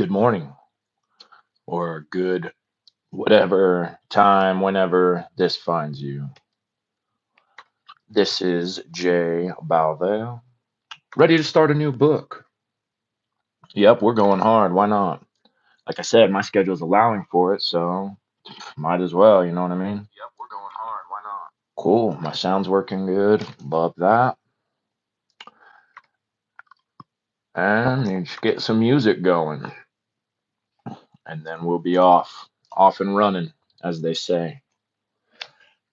good morning, or good whatever time, whenever this finds you. This is Jay Balvell, ready to start a new book. Yep, we're going hard. Why not? Like I said, my schedule's allowing for it, so might as well, you know what I mean? Yep, we're going hard. Why not? Cool. My sound's working good. Love that. And let's get some music going, and then we'll be off and running, as they say.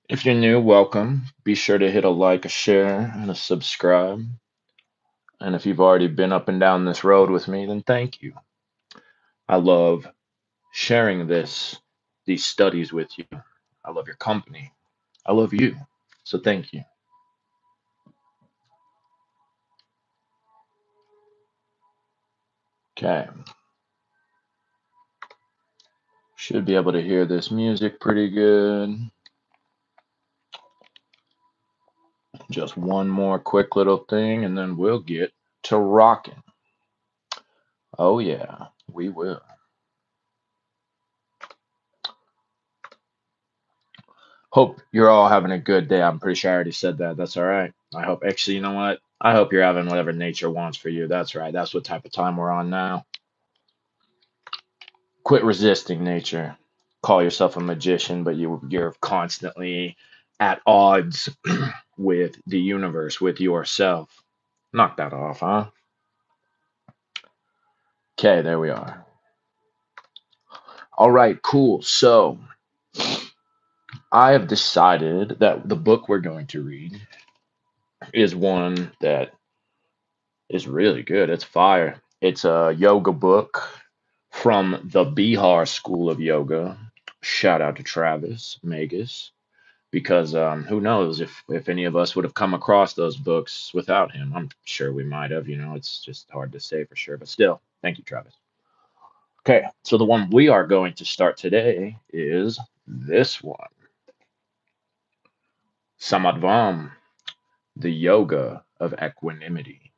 If you're new, welcome. Be sure to hit a like, a share, and a subscribe. And if you've already been up and down this road with me, then thank you. I love sharing these studies with you. I love your company. I love you. So thank you. Okay. Should be able to hear this music pretty good. Just one more quick little thing, and then we'll get to rocking. Oh, yeah, we will. Hope you're all having a good day. I'm pretty sure I already said that. That's all right. I hope, actually, you know what? I hope you're having whatever nature wants for you. That's right. That's what type of time we're on now. Quit resisting nature. Call yourself a magician, but you're constantly at odds with the universe, with yourself. Knock that off, huh? Okay, there we are. All right, cool. So I have decided that the book we're going to read is one that is really good. It's fire. It's a yoga book from the Bihar School of Yoga. Shout out to Travis Magus, because who knows if any of us would have come across those books without him. I'm sure we might have. It's just hard to say for sure, but still, thank you, Travis. Okay, so the one we are going to start today is this one, Samatvam, the Yoga of Equanimity.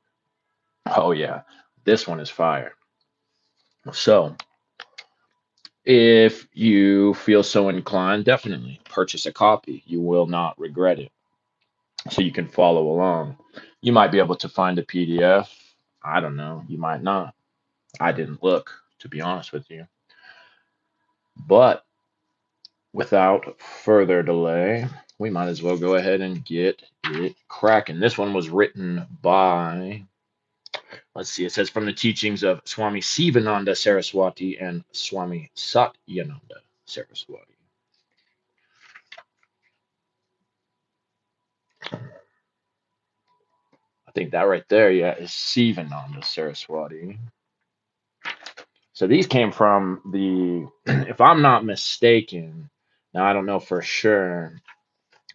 Oh yeah, this one is fire. So if you feel so inclined, definitely purchase a copy. You will not regret it. So you can follow along. You might be able to find a PDF. I don't know. You might not. I didn't look, to be honest with you. But without further delay, we might as well go ahead and get it cracking. This one was written by, let's see, it says from the teachings of Swami Sivananda Saraswati and Swami Satyananda Saraswati. I think that right there, yeah, is Sivananda Saraswati. So these came from the, if I'm not mistaken, now I don't know for sure,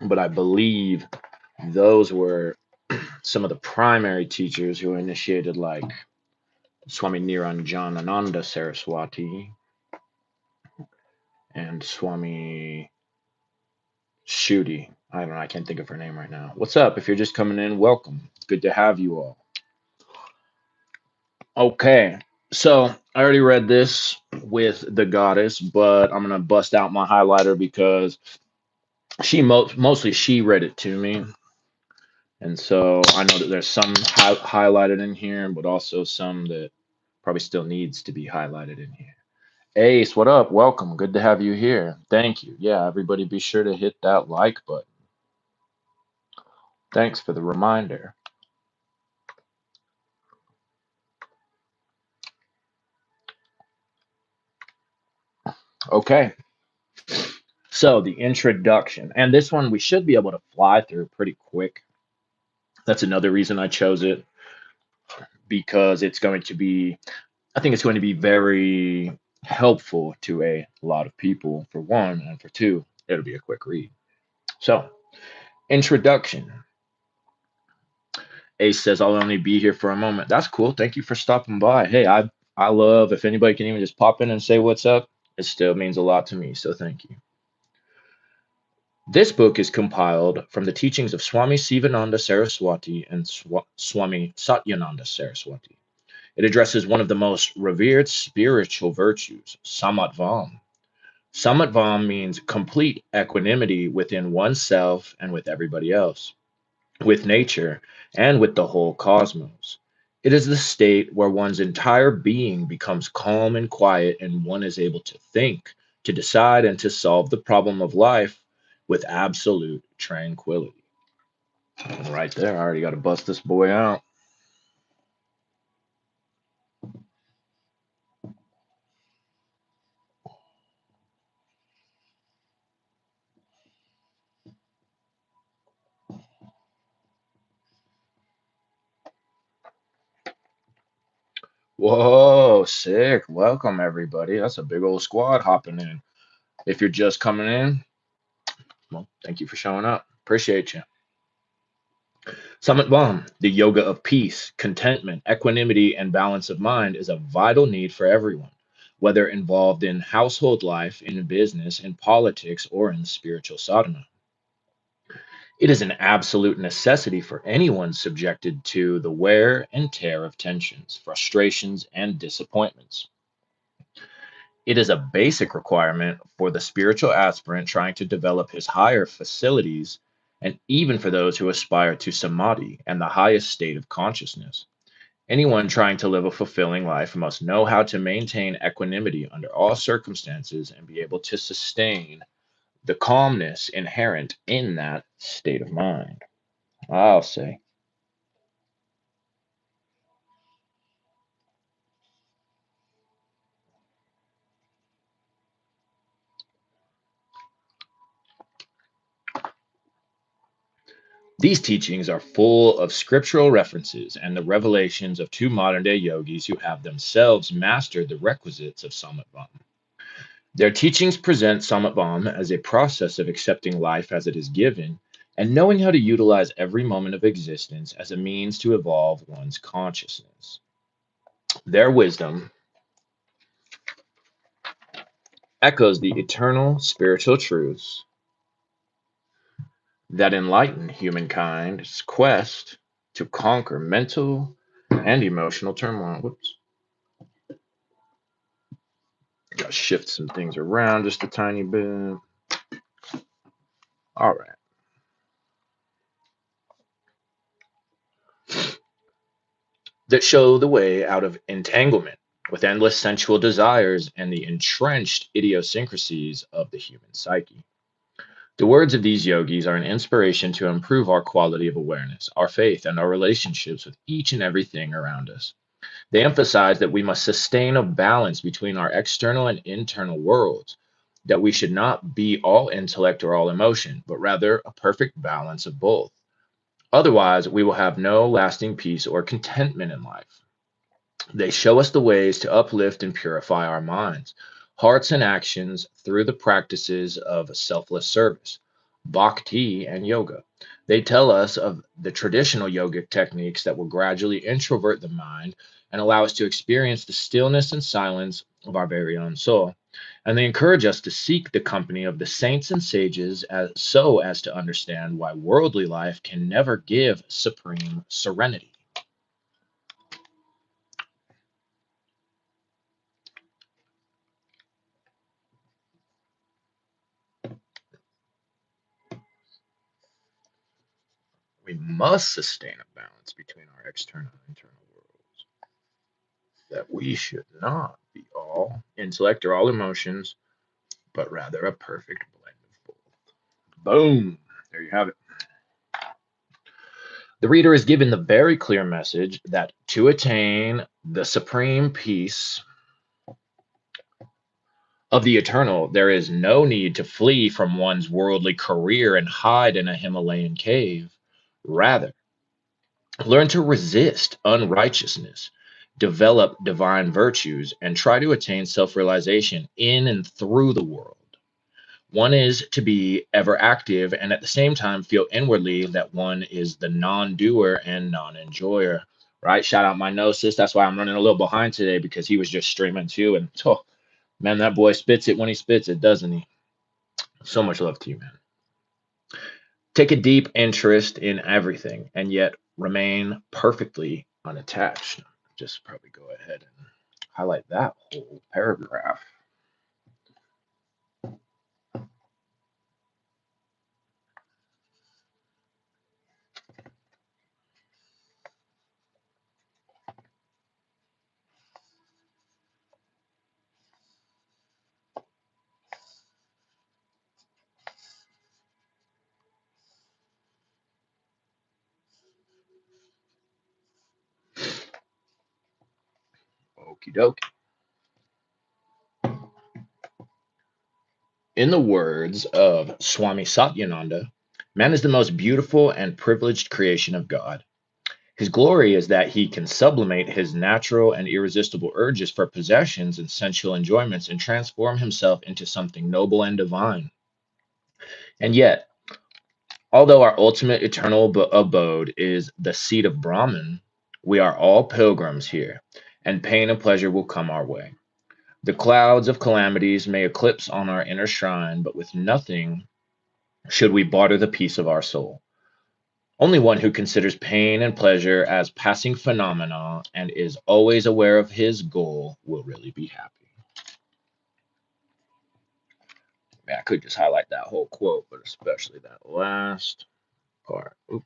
but I believe those were some of the primary teachers who initiated, like Swami Niranjanananda Saraswati and Swami Shuddhi. I don't know, I can't think of her name right now. What's up? If you're just coming in, welcome. Good to have you all. Okay, so I already read this with the goddess, but I'm gonna bust out my highlighter because mostly she read it to me, and so I know that there's some highlighted in here, but also some that probably still needs to be highlighted in here. Ace, what up? Welcome. Good to have you here. Thank you. Yeah, everybody be sure to hit that like button. Thanks for the reminder. Okay, so the introduction, and this one we should be able to fly through pretty quick. That's another reason I chose it, because it's going to be, I think it's going to be very helpful to a lot of people, for one, and for two, it'll be a quick read. So, introduction. Ace says, I'll only be here for a moment. That's cool. Thank you for stopping by. Hey, I love if anybody can even just pop in and say what's up. It still means a lot to me, so thank you. This book is compiled from the teachings of Swami Sivananda Saraswati and Swami Satyananda Saraswati. It addresses one of the most revered spiritual virtues, Samatvam. Samatvam means complete equanimity within oneself and with everybody else, with nature, and with the whole cosmos. It is the state where one's entire being becomes calm and quiet, and one is able to think, to decide, and to solve the problem of life with absolute tranquility. Right there, I already got to bust this boy out. Whoa, sick. Welcome, everybody. That's a big old squad hopping in. If you're just coming in, well, thank you for showing up. Appreciate you. Summit Bomb, the yoga of peace, contentment, equanimity, and balance of mind is a vital need for everyone, whether involved in household life, in business, in politics, or in spiritual sadhana. It is an absolute necessity for anyone subjected to the wear and tear of tensions, frustrations, and disappointments. It is a basic requirement for the spiritual aspirant trying to develop his higher facilities, and even for those who aspire to samadhi and the highest state of consciousness. Anyone trying to live a fulfilling life must know how to maintain equanimity under all circumstances and be able to sustain the calmness inherent in that state of mind. I'll say. These teachings are full of scriptural references and the revelations of two modern day yogis who have themselves mastered the requisites of Samatvam. Their teachings present Samatvam as a process of accepting life as it is given and knowing how to utilize every moment of existence as a means to evolve one's consciousness. Their wisdom echoes the eternal spiritual truths that enlighten humankind's quest to conquer mental and emotional turmoil. Whoops. Gotta shift some things around just a tiny bit. All right. That show the way out of entanglement with endless sensual desires and the entrenched idiosyncrasies of the human psyche. The words of these yogis are an inspiration to improve our quality of awareness, our faith, and our relationships with each and everything around us. They emphasize that we must sustain a balance between our external and internal worlds, that we should not be all intellect or all emotion, but rather a perfect balance of both. Otherwise, we will have no lasting peace or contentment in life. They show us the ways to uplift and purify our minds, hearts, and actions through the practices of selfless service, bhakti, and yoga. They tell us of the traditional yogic techniques that will gradually introvert the mind and allow us to experience the stillness and silence of our very own soul. And they encourage us to seek the company of the saints and sages so as to understand why worldly life can never give supreme serenity. We must sustain a balance between our external and internal worlds. That we should not be all intellect or all emotions, but rather a perfect blend of both. Boom! There you have it. The reader is given the very clear message that to attain the supreme peace of the eternal, there is no need to flee from one's worldly career and hide in a Himalayan cave. Rather, learn to resist unrighteousness, develop divine virtues, and try to attain self realization in and through the world. One is to be ever active and at the same time feel inwardly that one is the non doer and non enjoyer. Right? Shout out my gnosis. That's why I'm running a little behind today because he was just streaming too. And oh, man, that boy spits it when he spits it, doesn't he? So much love to you, man. Take a deep interest in everything and yet remain perfectly unattached. just probably go ahead and highlight that whole paragraph. Okie dokie. In the words of Swami Satyananda, man is the most beautiful and privileged creation of God. His glory is that he can sublimate his natural and irresistible urges for possessions and sensual enjoyments and transform himself into something noble and divine. And yet, although our ultimate eternal abode is the seat of Brahman, we are all pilgrims here, and pain and pleasure will come our way. The clouds of calamities may eclipse on our inner shrine, but with nothing should we barter the peace of our soul. Only one who considers pain and pleasure as passing phenomena and is always aware of his goal will really be happy. Man, I could just highlight that whole quote, but especially that last part. Oop,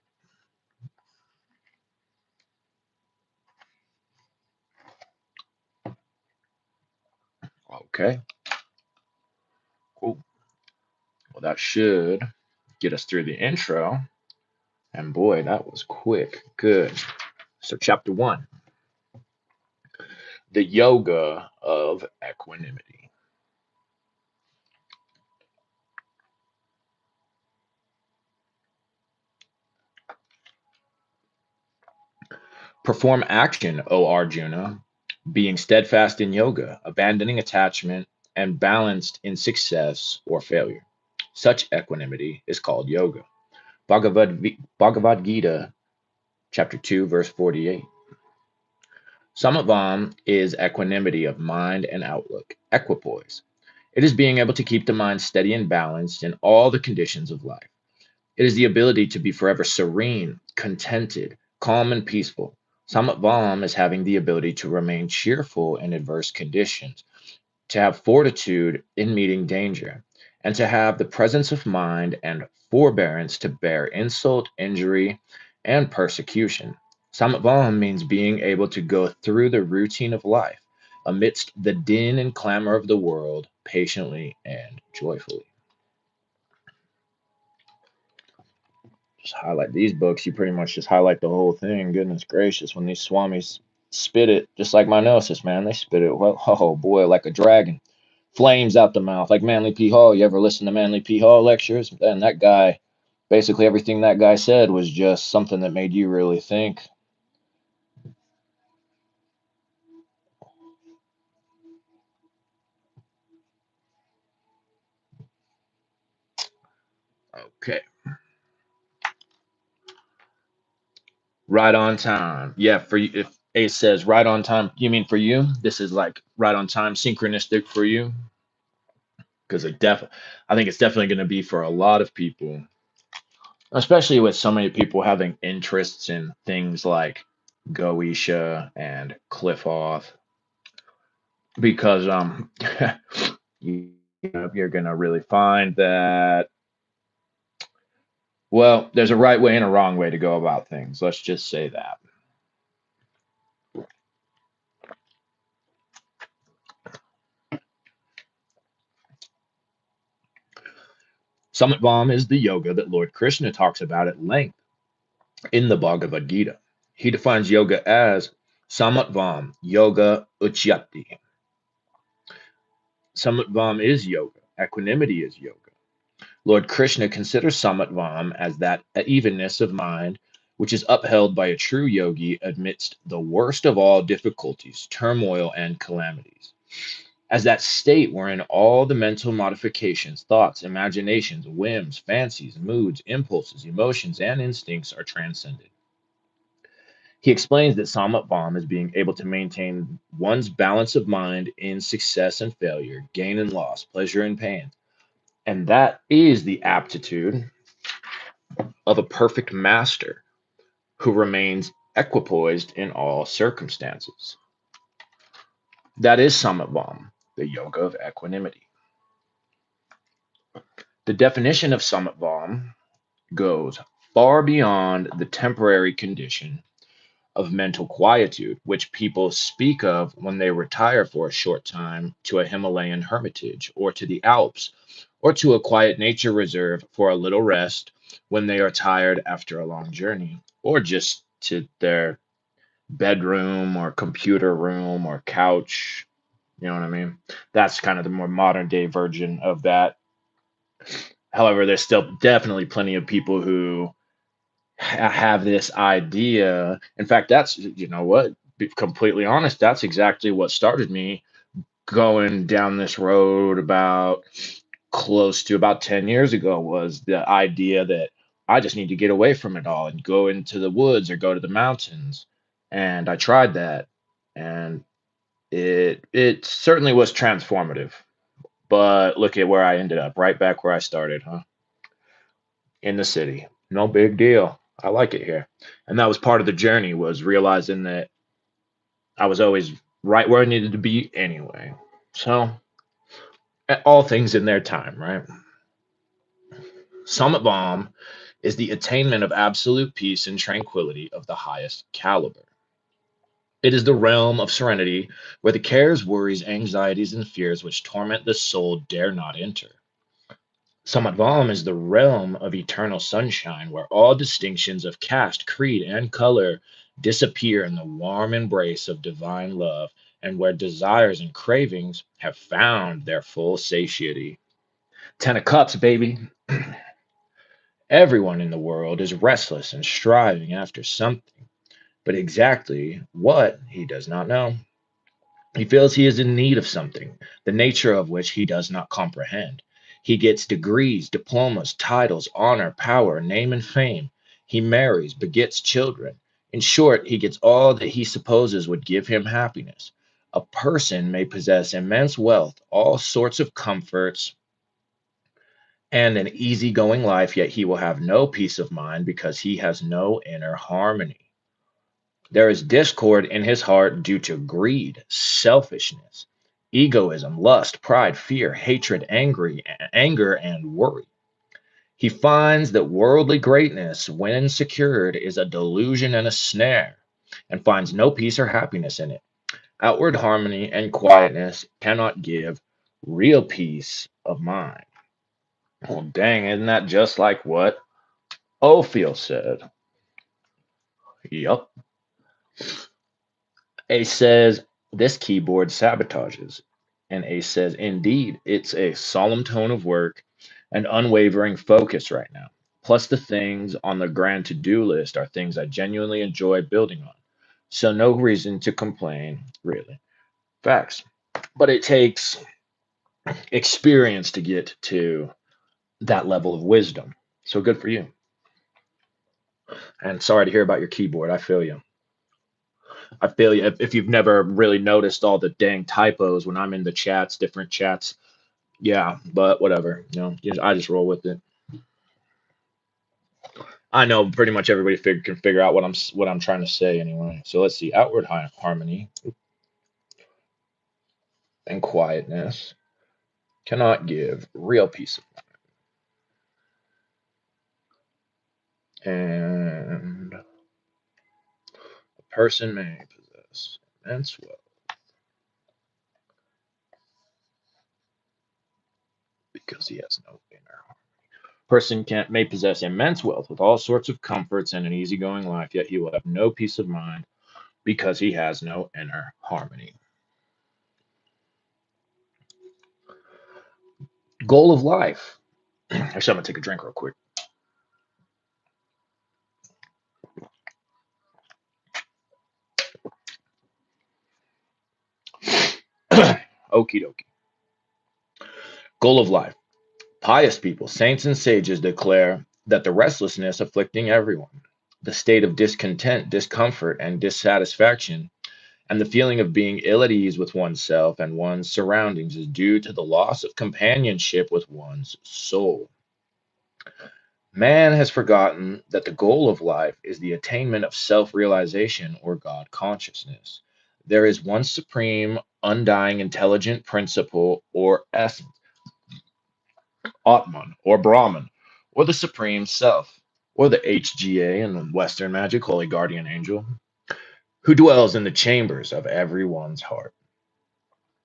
okay, cool. Well, that should get us through the intro. And boy, that was quick. Good. So, chapter one, the yoga of equanimity. Perform action, O Arjuna, being steadfast in yoga, abandoning attachment, and balanced in success or failure. Such equanimity is called yoga. Bhagavad Gita, chapter 2, verse 48. Samatvam is equanimity of mind and outlook, equipoise. It is being able to keep the mind steady and balanced in all the conditions of life. It is the ability to be forever serene, contented, calm, and peaceful. Samatvam is having the ability to remain cheerful in adverse conditions, to have fortitude in meeting danger, and to have the presence of mind and forbearance to bear insult, injury, and persecution. Samatvam means being able to go through the routine of life amidst the din and clamor of the world patiently and joyfully. Just highlight these books, you pretty much just highlight the whole thing. Goodness gracious, when these swamis spit it, just like my gnosis, man, they spit it, well, oh boy, like a dragon. Flames out the mouth, like Manly P. Hall. You ever listen to Manly P. Hall lectures? And that guy, basically everything that guy said was just something that made you really think. Okay, right on time. Yeah, for you, if Ace says right on time, you mean for you? This is like right on time, synchronistic for you? Because I think it's definitely going to be for a lot of people, especially with so many people having interests in things like Goetia and Cliff Off, because you you're going to really find that, well, there's a right way and a wrong way to go about things. Let's just say that. Samatvam is the yoga that Lord Krishna talks about at length in the Bhagavad Gita. He defines yoga as Samatvam Yoga Uchyati. Samatvam is yoga. Equanimity is yoga. Lord Krishna considers Samatvam as that evenness of mind which is upheld by a true yogi amidst the worst of all difficulties, turmoil, and calamities. As that state wherein all the mental modifications, thoughts, imaginations, whims, fancies, moods, impulses, emotions, and instincts are transcended. He explains that Samatvam is being able to maintain one's balance of mind in success and failure, gain and loss, pleasure and pain. And that is the aptitude of a perfect master who remains equipoised in all circumstances. That is Samatvam, the yoga of equanimity. The definition of Samatvam goes far beyond the temporary condition of mental quietude, which people speak of when they retire for a short time to a Himalayan hermitage or to the Alps or to a quiet nature reserve for a little rest when they are tired after a long journey, or just to their bedroom or computer room or couch. You know what I mean? That's kind of the more modern day version of that. However, there's still definitely plenty of people who have this idea. In fact, that's, you know what, be completely honest, that's exactly what started me going down this road about close to about 10 years ago, was the idea that I just need to get away from it all and go into the woods or go to the mountains. And I tried that, and it certainly was transformative. But look at where I ended up, right back where I started, huh? In the city. No big deal. I like it here. And that was part of the journey, was realizing that I was always right where I needed to be anyway. So, all things in their time, right? Summit Bomb is the attainment of absolute peace and tranquility of the highest caliber. It is the realm of serenity where the cares, worries, anxieties, and fears which torment the soul dare not enter. Samatvam is the realm of eternal sunshine where all distinctions of caste, creed, and color disappear in the warm embrace of divine love, and where desires and cravings have found their full satiety. Ten of Cups, baby. Everyone in the world is restless and striving after something, but exactly what he does not know. He feels he is in need of something, the nature of which he does not comprehend. He gets degrees, diplomas, titles, honor, power, name, and fame. He marries, begets children. In short, he gets all that he supposes would give him happiness. A person may possess immense wealth, all sorts of comforts, and an easygoing life, yet he will have no peace of mind because he has no inner harmony. There is discord in his heart due to greed, selfishness, egoism, lust, pride, fear, hatred, anger, and worry. He finds that worldly greatness, when secured, is a delusion and a snare, and finds no peace or happiness in it. Outward harmony and quietness cannot give real peace of mind. Well, dang, isn't that just like what Ophiel said? Yup. Ace says, this keyboard sabotages. And Ace says, indeed, it's a solemn tone of work and unwavering focus right now. Plus, the things on the grand to do list are things I genuinely enjoy building on. So, no reason to complain, really. Facts. But it takes experience to get to that level of wisdom. So, good for you. And sorry to hear about your keyboard. I feel you. I feel you. If you've never really noticed all the dang typos when I'm in the chats, different chats, yeah, but whatever. I just roll with it. I know pretty much everybody can figure out what I'm trying to say anyway. So let's see. Outward harmony and quietness cannot give real peace. And a person may possess immense wealth because he has no inner. Person may possess immense wealth with all sorts of comforts and an easygoing life, yet he will have no peace of mind because he has no inner harmony. Goal of life. Actually, I'm gonna take a drink real quick. Okie dokie. Goal of life. Pious people, saints and sages declare that the restlessness afflicting everyone, the state of discontent, discomfort, and dissatisfaction, and the feeling of being ill at ease with oneself and one's surroundings is due to the loss of companionship with one's soul. Man has forgotten that the goal of life is the attainment of self realization or God consciousness. There is one supreme, undying, intelligent principle or essence, Atman or Brahman, or the supreme self, or the HGA in Western magic, Holy Guardian Angel, who dwells in the chambers of everyone's heart.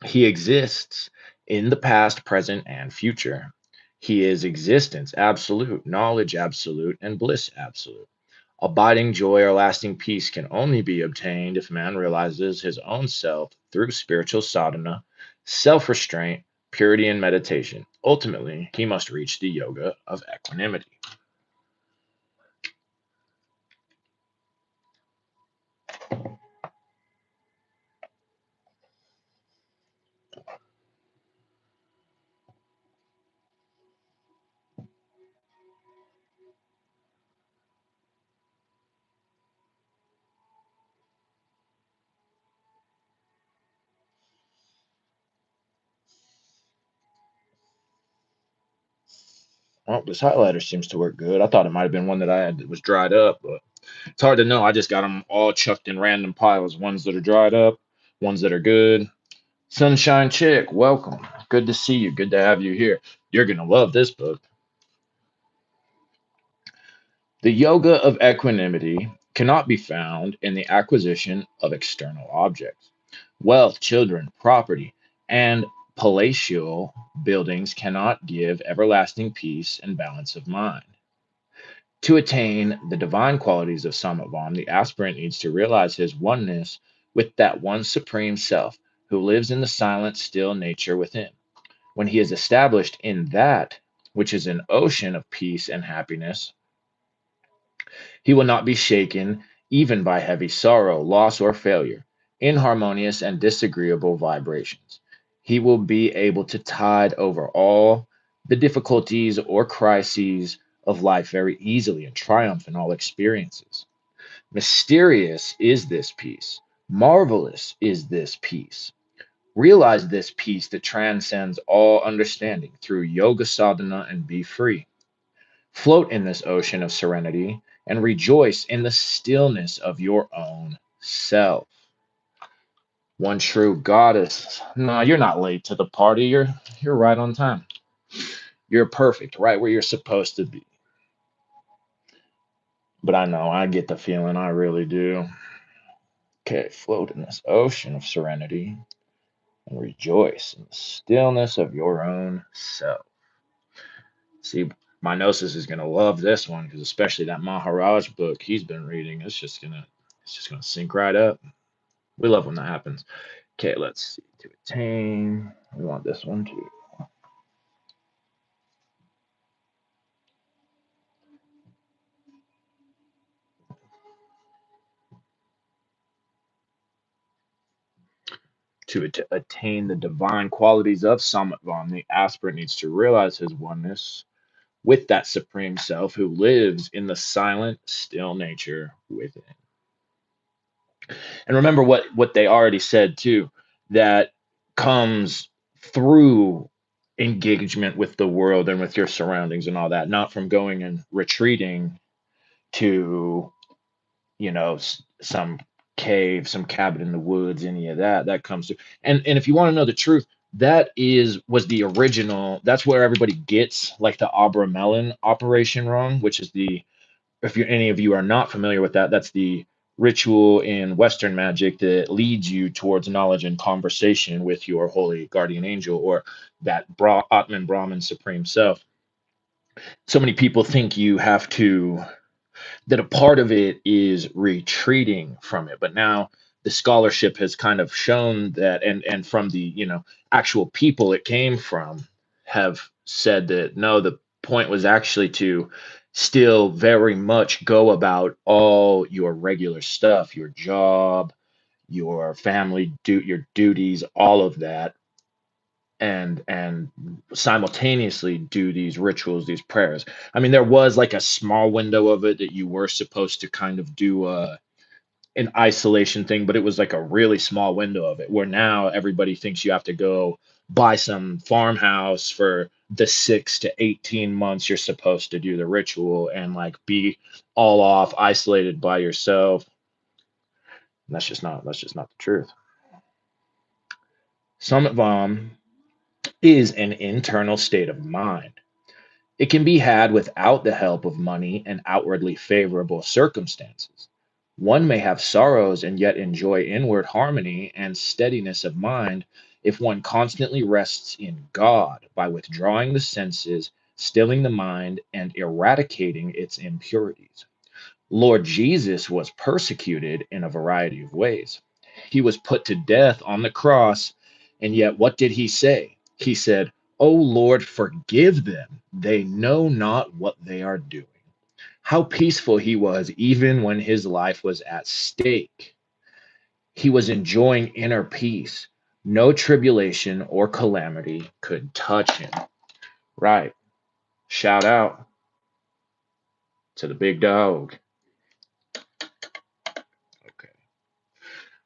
He exists in the past, present, and future. He is existence absolute, knowledge absolute, and bliss absolute. Abiding joy or lasting peace can only be obtained if man realizes his own self through spiritual sadhana, self restraint, purity, and meditation. Ultimately, he must reach the yoga of equanimity. Well, this highlighter seems to work good. I thought it might have been one that I had that was dried up, but it's hard to know. I just got them all chucked in random piles. Ones that are dried up, ones that are good. Sunshine Chick, welcome. Good to see you. Good to have you here. You're going to love this book. The yoga of equanimity cannot be found in the acquisition of external objects. Wealth, children, property, and palatial buildings cannot give everlasting peace and balance of mind. To attain the divine qualities of Samatvam, the aspirant needs to realize his oneness with that one supreme self who lives in the silent, still nature within. When he is established in that, which is an ocean of peace and happiness, he will not be shaken even by heavy sorrow, loss, or failure, inharmonious and disagreeable vibrations. He will be able to tide over all the difficulties or crises of life very easily and triumph in all experiences. Mysterious is this peace. Marvelous is this peace. Realize this peace that transcends all understanding through yoga sadhana and be free. Float in this ocean of serenity and rejoice in the stillness of your own self. One true goddess. No, you're not late to the party. You're right on time. You're perfect, right where you're supposed to be. But I know, I get the feeling, I really do. Okay, float in this ocean of serenity and rejoice in the stillness of your own self. See, my gnosis is gonna love this one because especially that Maharaj book he's been reading. It's just gonna sync right up. We love when that happens. Okay, let's see. To attain, we want this one too. To attain the divine qualities of Samatvam, the aspirant needs to realize his oneness with that supreme self who lives in the silent, still nature within. And remember what they already said too, that comes through engagement with the world and with your surroundings and all that, not from going and retreating to, some cave, some cabin in the woods, any of that. That comes through. And if you want to know the truth, that was the original. That's where everybody gets like the Abra Melon operation wrong, which is the, if you any of you are not familiar with that, that's the ritual in Western magic that leads you towards knowledge and conversation with your holy guardian angel or that Atman Brahman supreme self. So many people think you have to, that a part of it is retreating from it, but now the scholarship has kind of shown that, and from the actual people it came from have said that no, the point was actually to still very much go about all your regular stuff, your job, your family, your duties, all of that, and simultaneously do these rituals, these prayers. I mean, there was like a small window of it that you were supposed to kind of do an isolation thing, but it was like a really small window of it where now everybody thinks you have to go buy some farmhouse for the 6 to 18 months you're supposed to do the ritual and like be all off, isolated by yourself. And that's just not the truth. Samatvam is an internal state of mind. It can be had without the help of money and outwardly favorable circumstances. One may have sorrows and yet enjoy inward harmony and steadiness of mind if one constantly rests in God by withdrawing the senses, stilling the mind, and eradicating its impurities. Lord Jesus was persecuted in a variety of ways. He was put to death on the cross, and yet what did he say? He said, "O Lord, forgive them. They know not what they are doing." How peaceful he was, even when his life was at stake. He was enjoying inner peace. No tribulation or calamity could touch him. Right. Shout out to the big dog. Okay.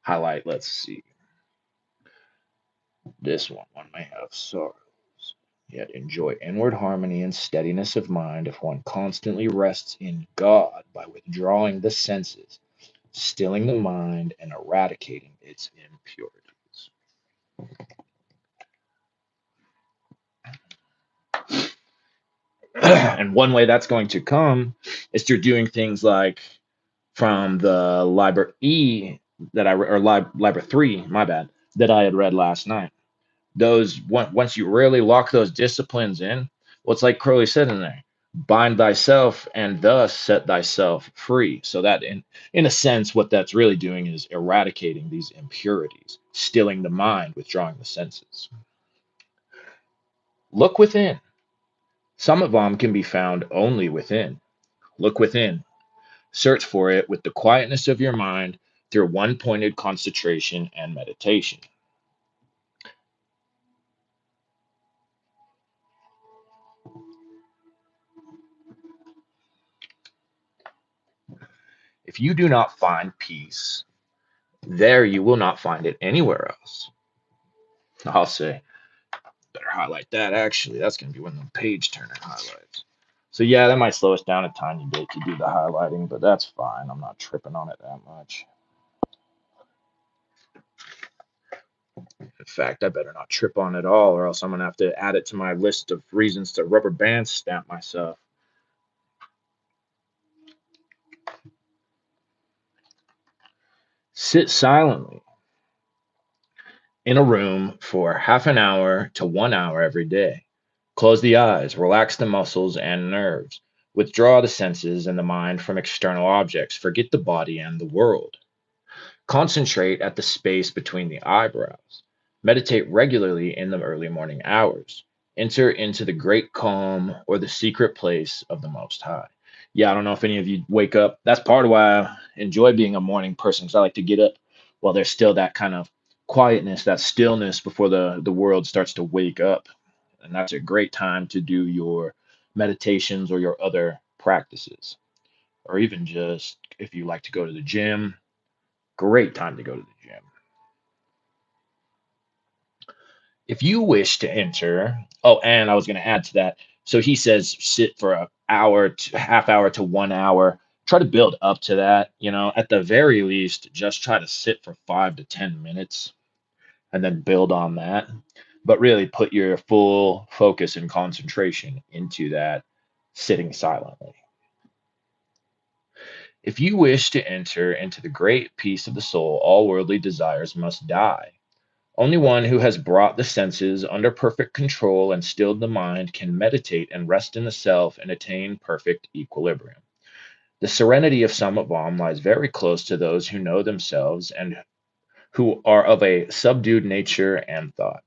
Highlight, let's see. This one may have sorrows, yet enjoy inward harmony and steadiness of mind if one constantly rests in God by withdrawing the senses, stilling the mind, and eradicating its impurities. And one way that's going to come is through doing things like from the Liber E that I or Liber 3, my bad, that I had read last night. Those once you really lock those disciplines in, well, it's like Crowley said in there, bind thyself and thus set thyself free. So that in a sense, what that's really doing is eradicating these impurities, stilling the mind, withdrawing the senses. Look within. Samatvam can be found only within. Look within. Search for it with the quietness of your mind through one pointed concentration and meditation. If you do not find peace there, you will not find it anywhere else. I'll say, better highlight that actually. That's going to be one of the page turner highlights. So, yeah, that might slow us down a tiny bit to do the highlighting, but that's fine. I'm not tripping on it that much. In fact, I better not trip on it all, or else I'm going to have to add it to my list of reasons to rubber band stamp myself. Sit silently in a room for half an hour to 1 hour every day. Close the eyes, relax the muscles and nerves, withdraw the senses and the mind from external objects, forget the body and the world. Concentrate at the space between the eyebrows. Meditate regularly in the early morning hours. Enter into the great calm or the secret place of the Most High. Yeah, I don't know if any of you wake up. That's part of why I enjoy being a morning person, because I like to get up while there's still that kind of quietness, that stillness before the world starts to wake up. And that's a great time to do your meditations or your other practices. Or even just if you like to go to the gym, great time to go to the gym. If you wish to enter, oh, and I was going to add to that. So he says sit for an hour, to half hour to 1 hour. Try to build up to that. At the very least, just try to sit for 5 to 10 minutes and then build on that. But really put your full focus and concentration into that sitting silently. If you wish to enter into the great peace of the soul, all worldly desires must die. Only one who has brought the senses under perfect control and stilled the mind can meditate and rest in the self and attain perfect equilibrium. The serenity of Samatvam lies very close to those who know themselves and who are of a subdued nature and thought.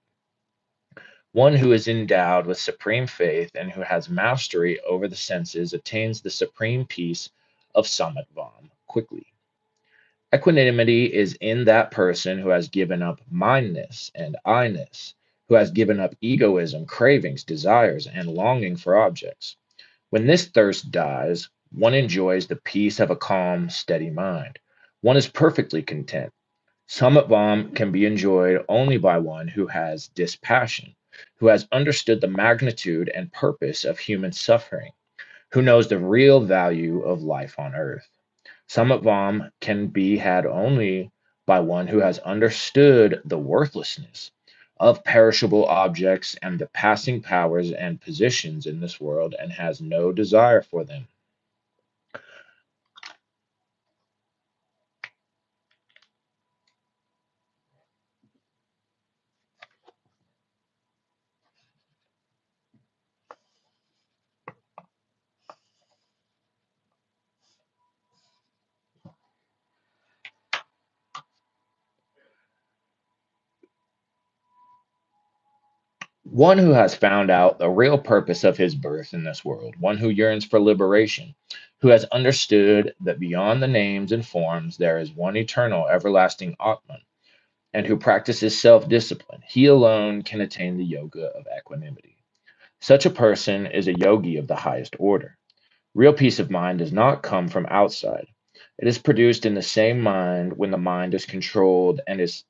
One who is endowed with supreme faith and who has mastery over the senses attains the supreme peace of Samatvam quickly. Equanimity is in that person who has given up mindness and I-ness, who has given up egoism, cravings, desires, and longing for objects. When this thirst dies, one enjoys the peace of a calm, steady mind. One is perfectly content. Samatvam can be enjoyed only by one who has dispassion, who has understood the magnitude and purpose of human suffering, who knows the real value of life on earth. Samatvam can be had only by one who has understood the worthlessness of perishable objects and the passing powers and positions in this world and has no desire for them. One who has found out the real purpose of his birth in this world, one who yearns for liberation, who has understood that beyond the names and forms there is one eternal, everlasting Atman, and who practices self discipline, he alone can attain the yoga of equanimity. Such a person is a yogi of the highest order. Real peace of mind does not come from outside. It is produced in the same mind when the mind is controlled and its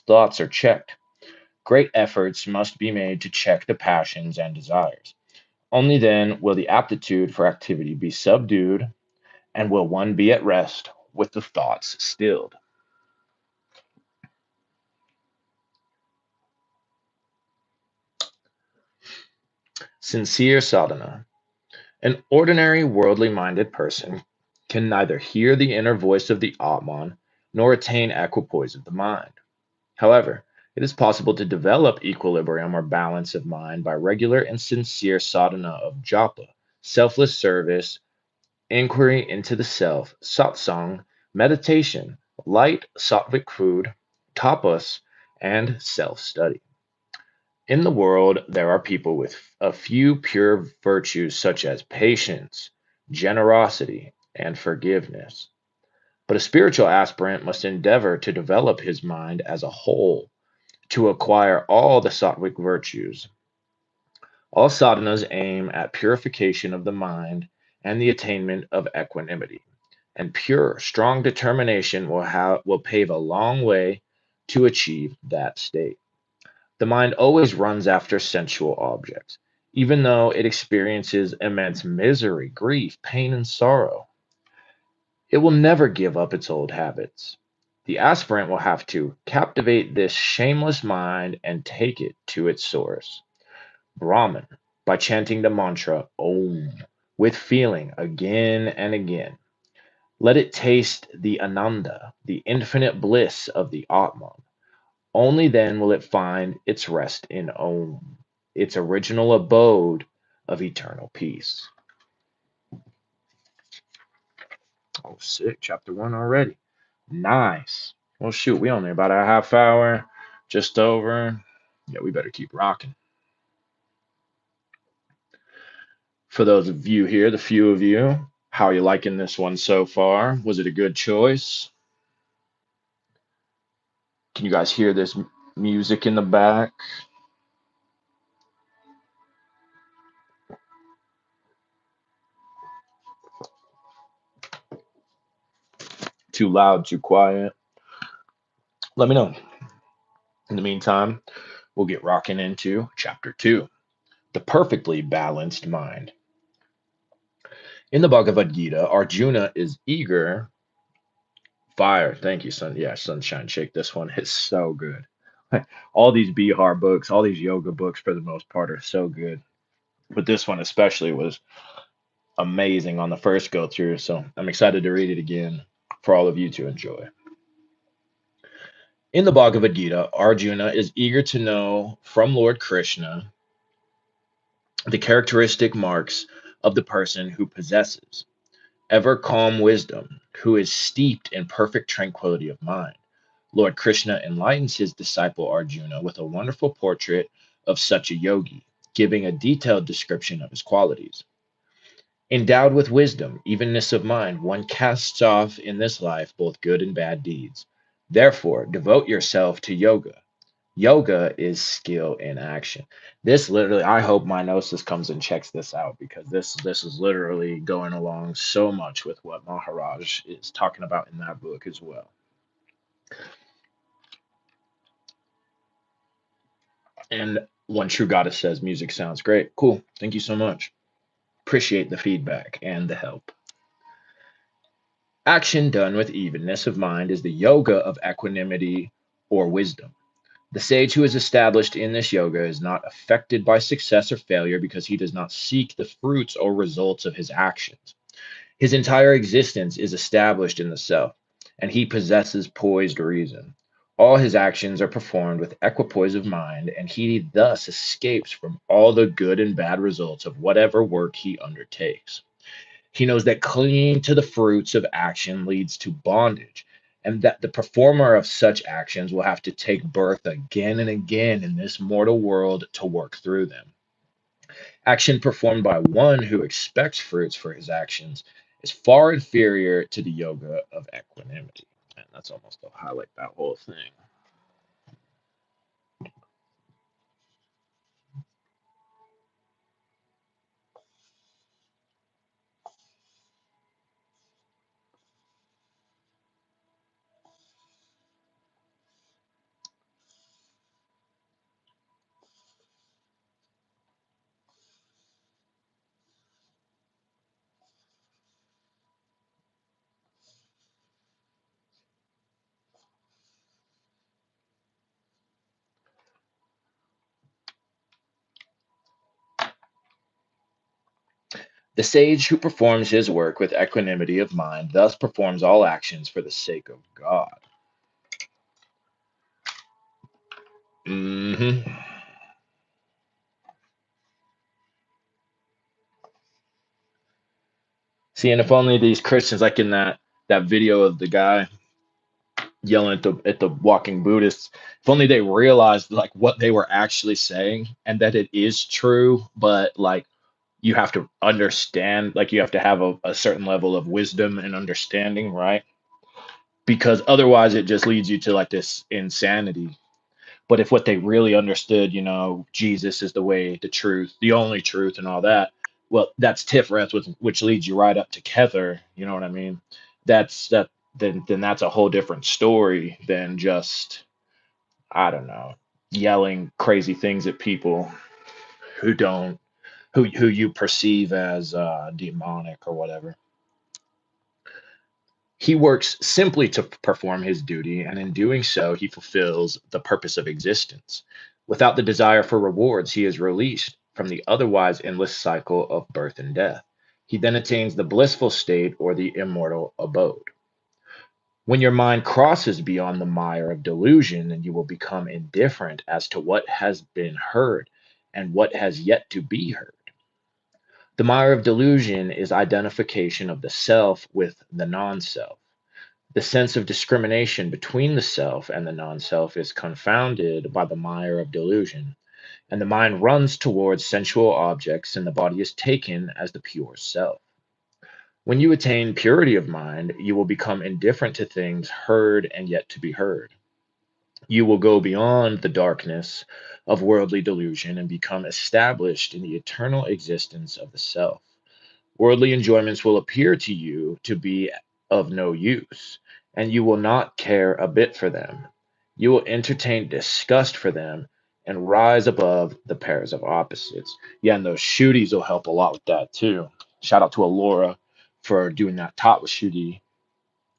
thoughts are checked. Great efforts must be made to check the passions and desires. Only then will the aptitude for activity be subdued and will one be at rest with the thoughts stilled. Sincere sadhana. An ordinary worldly minded person can neither hear the inner voice of the Atman nor attain equipoise of the mind. However, it is possible to develop equilibrium or balance of mind by regular and sincere sadhana of japa, selfless service, inquiry into the self, satsang, meditation, light sattvic food, tapas, and self study. In the world, there are people with a few pure virtues such as patience, generosity, and forgiveness. But a spiritual aspirant must endeavor to develop his mind as a whole, to acquire all the sattvic virtues. All sadhanas aim at purification of the mind and the attainment of equanimity. And pure, strong determination will pave a long way to achieve that state. The mind always runs after sensual objects, even though it experiences immense misery, grief, pain, and sorrow. It will never give up its old habits. The aspirant will have to captivate this shameless mind and take it to its source, Brahman, by chanting the mantra Om with feeling again and again. Let it taste the ananda, the infinite bliss of the Atman. Only then will it find its rest in Om, its original abode of eternal peace. Oh, sick. Chapter 1 already. Nice. Well, shoot, we only about a half hour, just over. Yeah, we better keep rocking. For those of you here, the few of you, how are you liking this one so far? Was it a good choice? Can you guys hear this music in the back? Too loud, too quiet? Let me know. In the meantime, we'll get rocking into chapter 2, the perfectly balanced mind. In the Bhagavad Gita, Arjuna is eager. Fire. Thank you, son. Yeah, Sunshine Shake. This one is so good. All these Bihar books, all these yoga books for the most part are so good. But this one especially was amazing on the first go through. So I'm excited to read it again for all of you to enjoy. In the Bhagavad Gita, Arjuna is eager to know from Lord Krishna the characteristic marks of the person who possesses ever calm wisdom, who is steeped in perfect tranquility of mind. Lord Krishna enlightens his disciple Arjuna with a wonderful portrait of such a yogi, giving a detailed description of his qualities. Endowed with wisdom, evenness of mind, one casts off in this life both good and bad deeds. Therefore, devote yourself to yoga. Yoga is skill in action. This literally, I hope my gnosis comes and checks this out because this is literally going along so much with what Maharaj is talking about in that book as well. And one true goddess says music sounds great. Cool. Thank you so much. Appreciate the feedback and the help. Action done with evenness of mind is the yoga of equanimity or wisdom. The sage who is established in this yoga is not affected by success or failure because he does not seek the fruits or results of his actions. His entire existence is established in the self, and he possesses poised reason. All his actions are performed with equipoise of mind, and he thus escapes from all the good and bad results of whatever work he undertakes. He knows that clinging to the fruits of action leads to bondage, and that the performer of such actions will have to take birth again and again in this mortal world to work through them. Action performed by one who expects fruits for his actions is far inferior to the yoga of equanimity. And that's almost to highlight that whole thing. The sage who performs his work with equanimity of mind thus performs all actions for the sake of God. hmm See, and if only these Christians, like in that video of the guy yelling at the walking Buddhists, if only they realized like what they were actually saying and that it is true, but like you have to understand, like you have to have a certain level of wisdom and understanding, right? Because otherwise it just leads you to like this insanity. But if what they really understood, Jesus is the way, the truth, the only truth, and all that, well, that's Tiferet, which leads you right up to Kether. You know what I mean? That's that. Then that's a whole different story than just, I don't know, yelling crazy things at people who don't who you perceive as demonic or whatever. He works simply to perform his duty, and in doing so, he fulfills the purpose of existence. Without the desire for rewards, he is released from the otherwise endless cycle of birth and death. He then attains the blissful state or the immortal abode. When your mind crosses beyond the mire of delusion, then you will become indifferent as to what has been heard and what has yet to be heard. The mire of delusion is identification of the self with the non self. The sense of discrimination between the self and the non self is confounded by the mire of delusion, and the mind runs towards sensual objects, and the body is taken as the pure self. When you attain purity of mind, you will become indifferent to things heard and yet to be heard. You will go beyond the darkness of worldly delusion and become established in the eternal existence of the self. Worldly enjoyments will appear to you to be of no use, and you will not care a bit for them. You will entertain disgust for them and rise above the pairs of opposites. Yeah, and those shooties will help a lot with that too. Shout out to Alora for doing that Tot with Shooty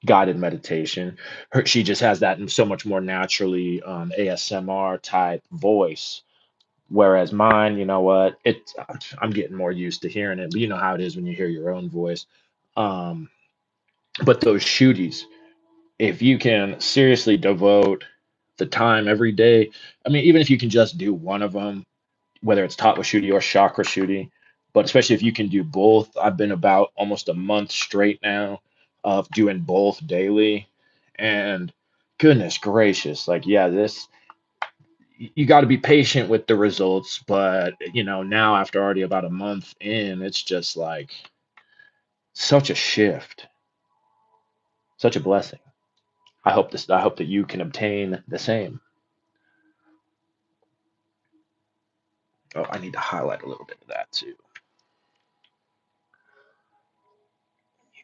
guided meditation. She just has that so much more naturally ASMR type voice. Whereas mine, you know what? I'm getting more used to hearing it, but you know how it is when you hear your own voice. Um, but those shooties, if you can seriously devote the time every day, I mean, even if you can just do one of them, whether it's Tatwa Shooty or Chakra Shooty, but especially if you can do both, I've been about almost a month straight now of doing both daily, and goodness gracious, like yeah, this you got to be patient with the results, but now after already about a month in, it's just like such a shift, such a blessing. I hope that you can obtain the same. Oh, I need to highlight a little bit of that too.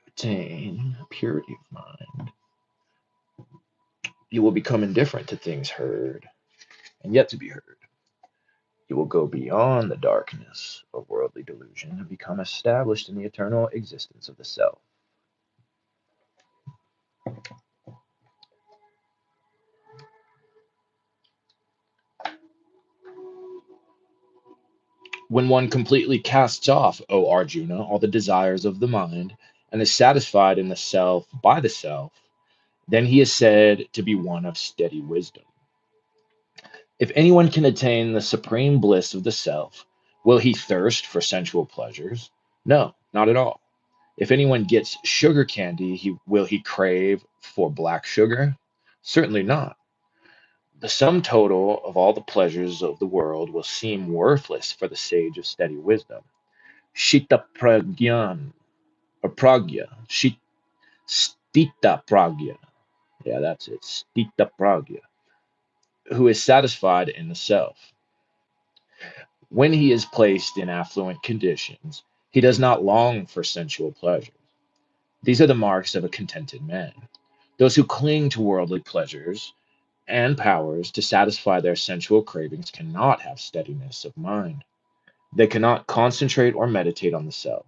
Attain purity of mind. You will become indifferent to things heard and yet to be heard. It will go beyond the darkness of worldly delusion and become established in the eternal existence of the self. When one completely casts off, O Arjuna, all the desires of the mind, and is satisfied in the self by the self, then he is said to be one of steady wisdom. If anyone can attain the supreme bliss of the self, will he thirst for sensual pleasures? No, not at all. If anyone gets sugar candy, will he crave for black sugar? Certainly not. The sum total of all the pleasures of the world will seem worthless for the sage of steady wisdom. Shita pragyan, or pragya, stita pragya. Yeah, that's it. Stita pragya, who is satisfied in the self. When he is placed in affluent conditions, he does not long for sensual pleasures. These are the marks of a contented man. Those who cling to worldly pleasures and powers to satisfy their sensual cravings cannot have steadiness of mind. They cannot concentrate or meditate on the self.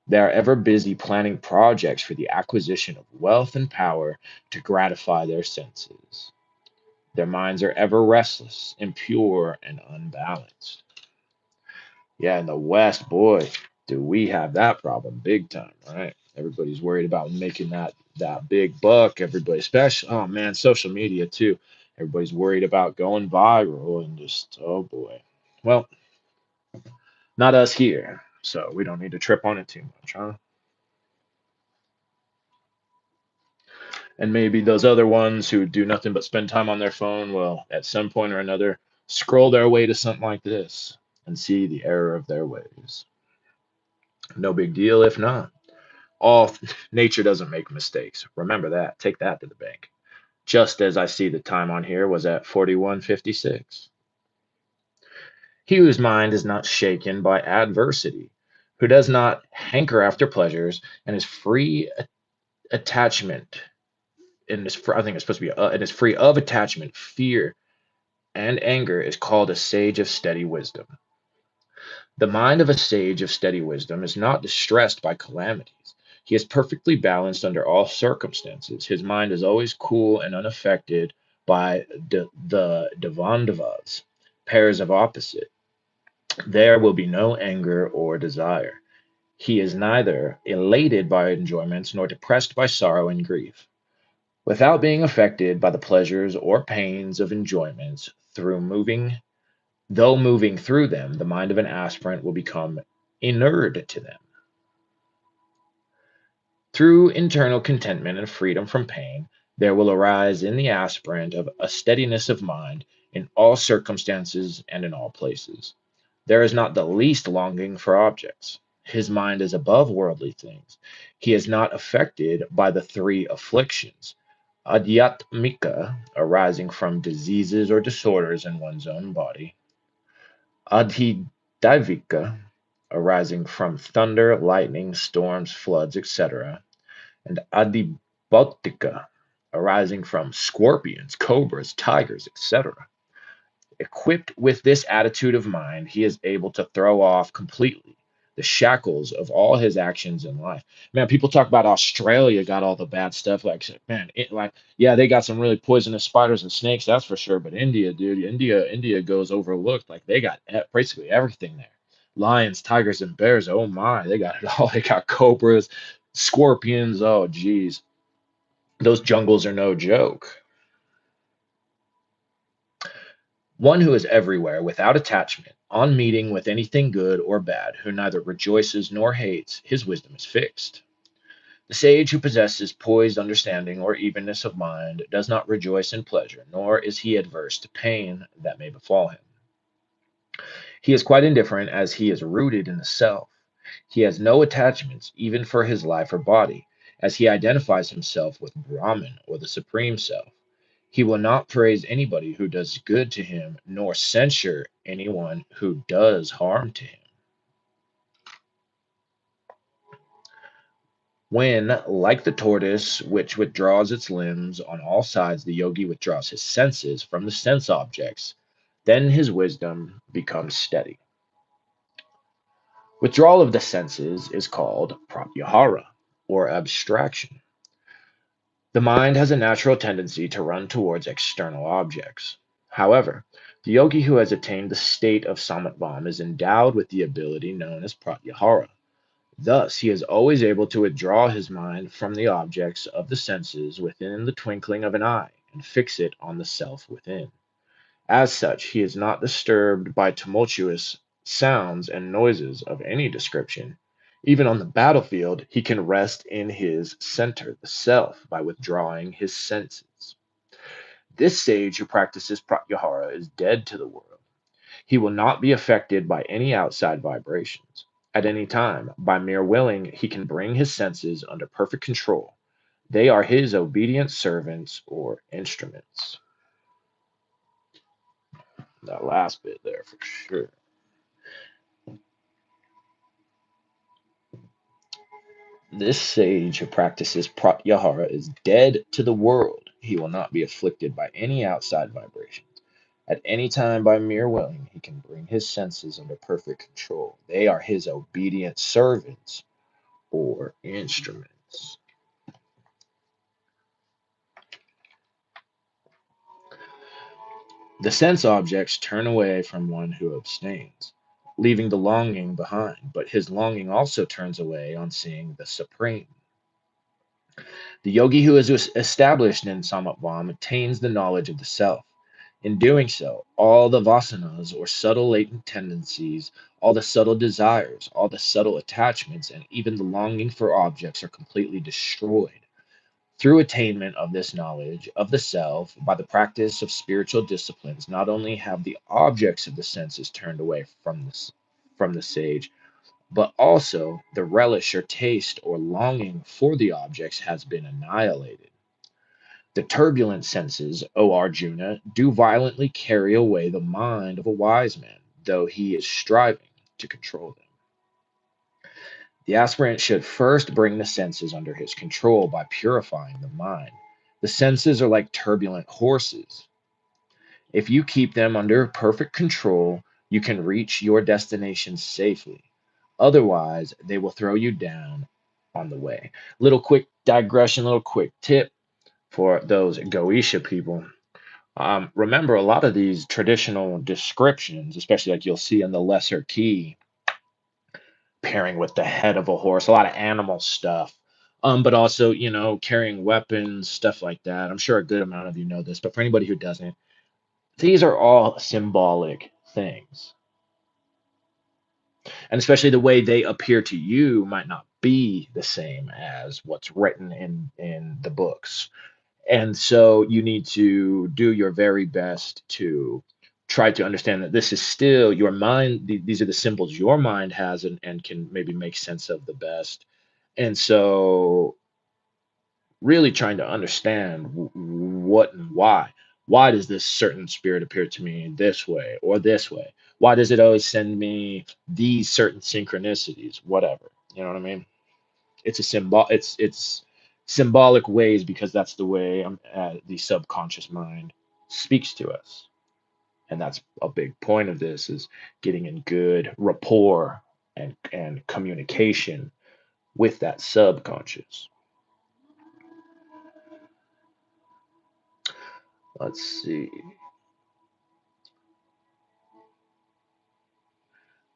They are ever busy planning projects for the acquisition of wealth and power to gratify their senses. Their minds are ever restless, impure, and unbalanced. Yeah, in the West, boy, do we have that problem big time, right? Everybody's worried about making that big buck. Everybody, especially, oh man, social media too. Everybody's worried about going viral and just, oh boy. Well, not us here, so we don't need to trip on it too much, huh? And maybe those other ones who do nothing but spend time on their phone will, at some point or another, scroll their way to something like this and see the error of their ways. No big deal if not. All nature doesn't make mistakes. Remember that. Take that to the bank. Just as I see the time on here was at 41:56. He whose mind is not shaken by adversity, who does not hanker after pleasures, and is free attachment, I think it's supposed to be, and is free of attachment, fear, and anger, is called a sage of steady wisdom. The mind of a sage of steady wisdom is not distressed by calamities. He is perfectly balanced under all circumstances. His mind is always cool and unaffected by the Devandavas, pairs of opposite. There will be no anger or desire. He is neither elated by enjoyments nor depressed by sorrow and grief. Without being affected by the pleasures or pains of enjoyments, though moving through them, the mind of an aspirant will become inured to them. Through internal contentment and freedom from pain, there will arise in the aspirant of a steadiness of mind in all circumstances and in all places. There is not the least longing for objects. His mind is above worldly things. He is not affected by the three afflictions, adhyatmika, arising from diseases or disorders in one's own body, adhidaivika, arising from thunder, lightning, storms, floods, etc., and adibautika, arising from scorpions, cobras, tigers, etc. Equipped with this attitude of mind, he is able to throw off completely the shackles of all his actions in life. Man, people talk about Australia got all the bad stuff. Like, man, yeah, they got some really poisonous spiders and snakes, that's for sure. But India, dude, India goes overlooked. Like, they got basically everything there. Lions, tigers, and bears. Oh my, they got it all. They got cobras, scorpions. Oh, geez, those jungles are no joke. One who is everywhere without attachment, on meeting with anything good or bad, who neither rejoices nor hates, his wisdom is fixed. The sage who possesses poised understanding or evenness of mind does not rejoice in pleasure, nor is he adverse to pain that may befall him. He is quite indifferent as he is rooted in the self. He has no attachments, even for his life or body, as he identifies himself with Brahman or the Supreme Self. He will not praise anybody who does good to him, nor censure anyone who does harm to him. When, like the tortoise which withdraws its limbs on all sides, the yogi withdraws his senses from the sense objects, Then his wisdom becomes steady. Withdrawal of the senses is called pratyahara, or abstraction. The mind has a natural tendency to run towards external objects. However, the yogi who has attained the state of Samatvam is endowed with the ability known as pratyahara. Thus, he is always able to withdraw his mind from the objects of the senses within the twinkling of an eye and fix it on the self within. As such, he is not disturbed by tumultuous sounds and noises of any description. Even on the battlefield, he can rest in his center, the self, by withdrawing his senses. This sage who practices pratyahara is dead to the world. He will not be affected by any outside vibrations. At any time, by mere willing, he can bring his senses under perfect control. They are his obedient servants or instruments. That last bit there for sure. This sage who practices pratyahara is dead to the world. He will not be afflicted by any outside vibrations. At any time, by mere willing, he can bring his senses under perfect control. They are his obedient servants or instruments. The sense objects turn away from one who abstains, leaving the longing behind, but his longing also turns away on seeing the Supreme. The yogi who is established in Samatvam attains the knowledge of the self. In doing so, all the vasanas or subtle latent tendencies, all the subtle desires, all the subtle attachments, and even the longing for objects are completely destroyed. Through attainment of this knowledge of the self, by the practice of spiritual disciplines, not only have the objects of the senses turned away from the sage, but also the relish or taste or longing for the objects has been annihilated. The turbulent senses, O Arjuna, do violently carry away the mind of a wise man, though he is striving to control them. The aspirant should first bring the senses under his control by purifying the mind. The senses are like turbulent horses. If you keep them under perfect control, you can reach your destination safely. Otherwise, they will throw you down on the way. Little quick digression, little quick tip for those Goisha people. Remember, a lot of these traditional descriptions, especially like you'll see in the lesser key, pairing with the head of a horse, a lot of animal stuff. But also, carrying weapons, stuff like that. I'm sure a good amount of you know this, but for anybody who doesn't, these are all symbolic things. And especially the way they appear to you might not be the same as what's written in the books. And so you need to do your very best to try to understand that this is still your mind. These are the symbols your mind has and can maybe make sense of the best. And so really trying to understand what and why. Why does this certain spirit appear to me this way or this way? Why does it always send me these certain synchronicities? Whatever. You know what I mean? It's a symbol. It's symbolic ways because that's the way the subconscious mind speaks to us, and that's a big point of this is getting in good rapport and communication with that subconscious. Let's see.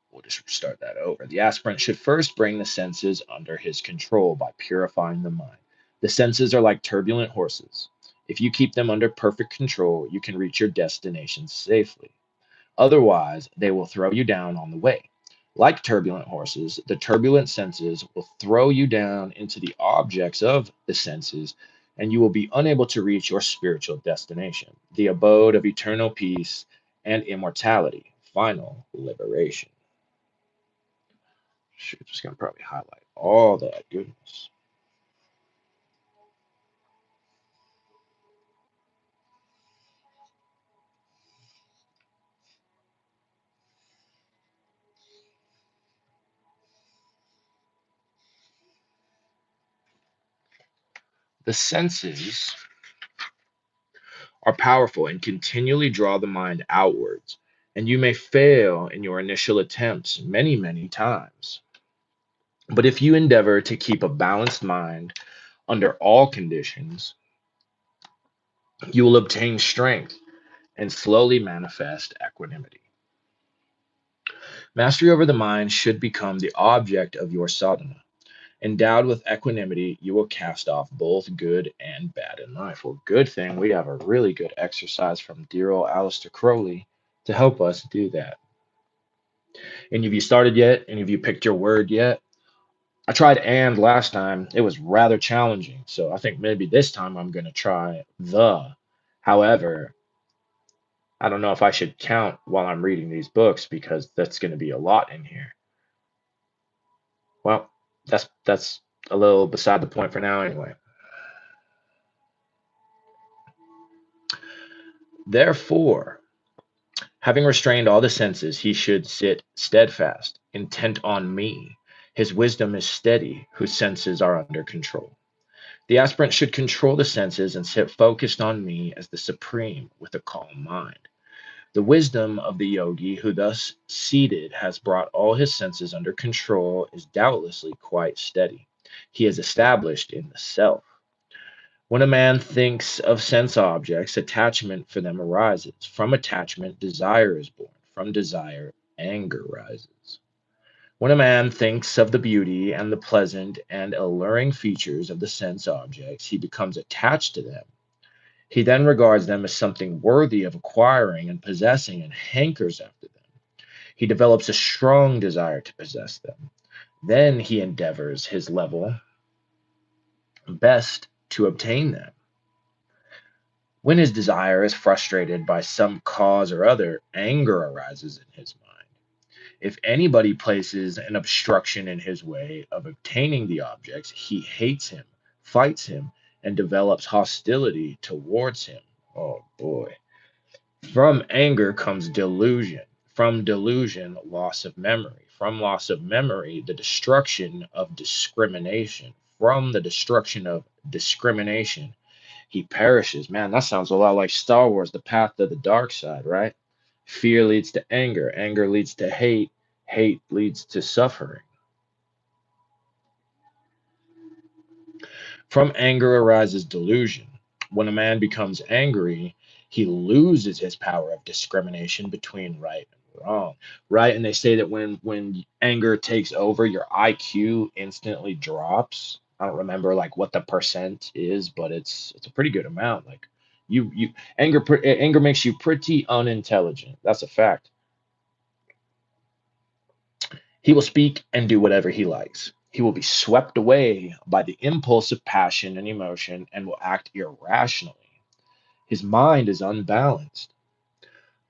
We'll just start that over. The aspirant should first bring the senses under his control by purifying the mind. The senses are like turbulent horses. If you keep them under perfect control, you can reach your destination safely. Otherwise, they will throw you down on the way. Like turbulent horses, the turbulent senses will throw you down into the objects of the senses, and you will be unable to reach your spiritual destination, the abode of eternal peace and immortality, final liberation. Shoot, just gonna probably highlight all that goodness. The senses are powerful and continually draw the mind outwards, and you may fail in your initial attempts many, many times. But if you endeavor to keep a balanced mind under all conditions, you will obtain strength and slowly manifest equanimity. Mastery over the mind should become the object of your sadhana. Endowed with equanimity, you will cast off both good and bad in life. Well, good thing we have a really good exercise from dear old Aleister Crowley to help us do that. Any of you started yet? Any of you picked your word yet? I tried and last time. It was rather challenging. So I think maybe this time I'm going to try the. However, I don't know if I should count while I'm reading these books because that's going to be a lot in here. Well, that's a little beside the point for now anyway. Therefore, having restrained all the senses, he should sit steadfast, intent on me. His wisdom is steady, whose senses are under control. The aspirant should control the senses and sit focused on me as the supreme with a calm mind. The wisdom of the yogi who thus seated has brought all his senses under control is doubtlessly quite steady. He is established in the self. When a man thinks of sense objects, attachment for them arises. From attachment, desire is born. From desire, anger rises. When a man thinks of the beauty and the pleasant and alluring features of the sense objects, he becomes attached to them. He then regards them as something worthy of acquiring and possessing and hankers after them. He develops a strong desire to possess them. Then he endeavors his level best to obtain them. When his desire is frustrated by some cause or other, anger arises in his mind. If anybody places an obstruction in his way of obtaining the objects, he hates him, fights him, and develops hostility towards him. Oh boy. From anger comes delusion. From delusion, loss of memory. From loss of memory, the destruction of discrimination. From the destruction of discrimination, he perishes. Man, that sounds a lot like Star Wars, the path to the dark side, right? Fear leads to anger. Anger leads to hate. Hate leads to suffering. From anger arises delusion. When a man becomes angry, he loses his power of discrimination between right and wrong. Right? And they say that when anger takes over, your IQ instantly drops. I don't remember like what the percent is, but it's a pretty good amount. Like you anger makes you pretty unintelligent. That's a fact. He will speak and do whatever he likes. He will be swept away by the impulse of passion and emotion and will act irrationally. His mind is unbalanced.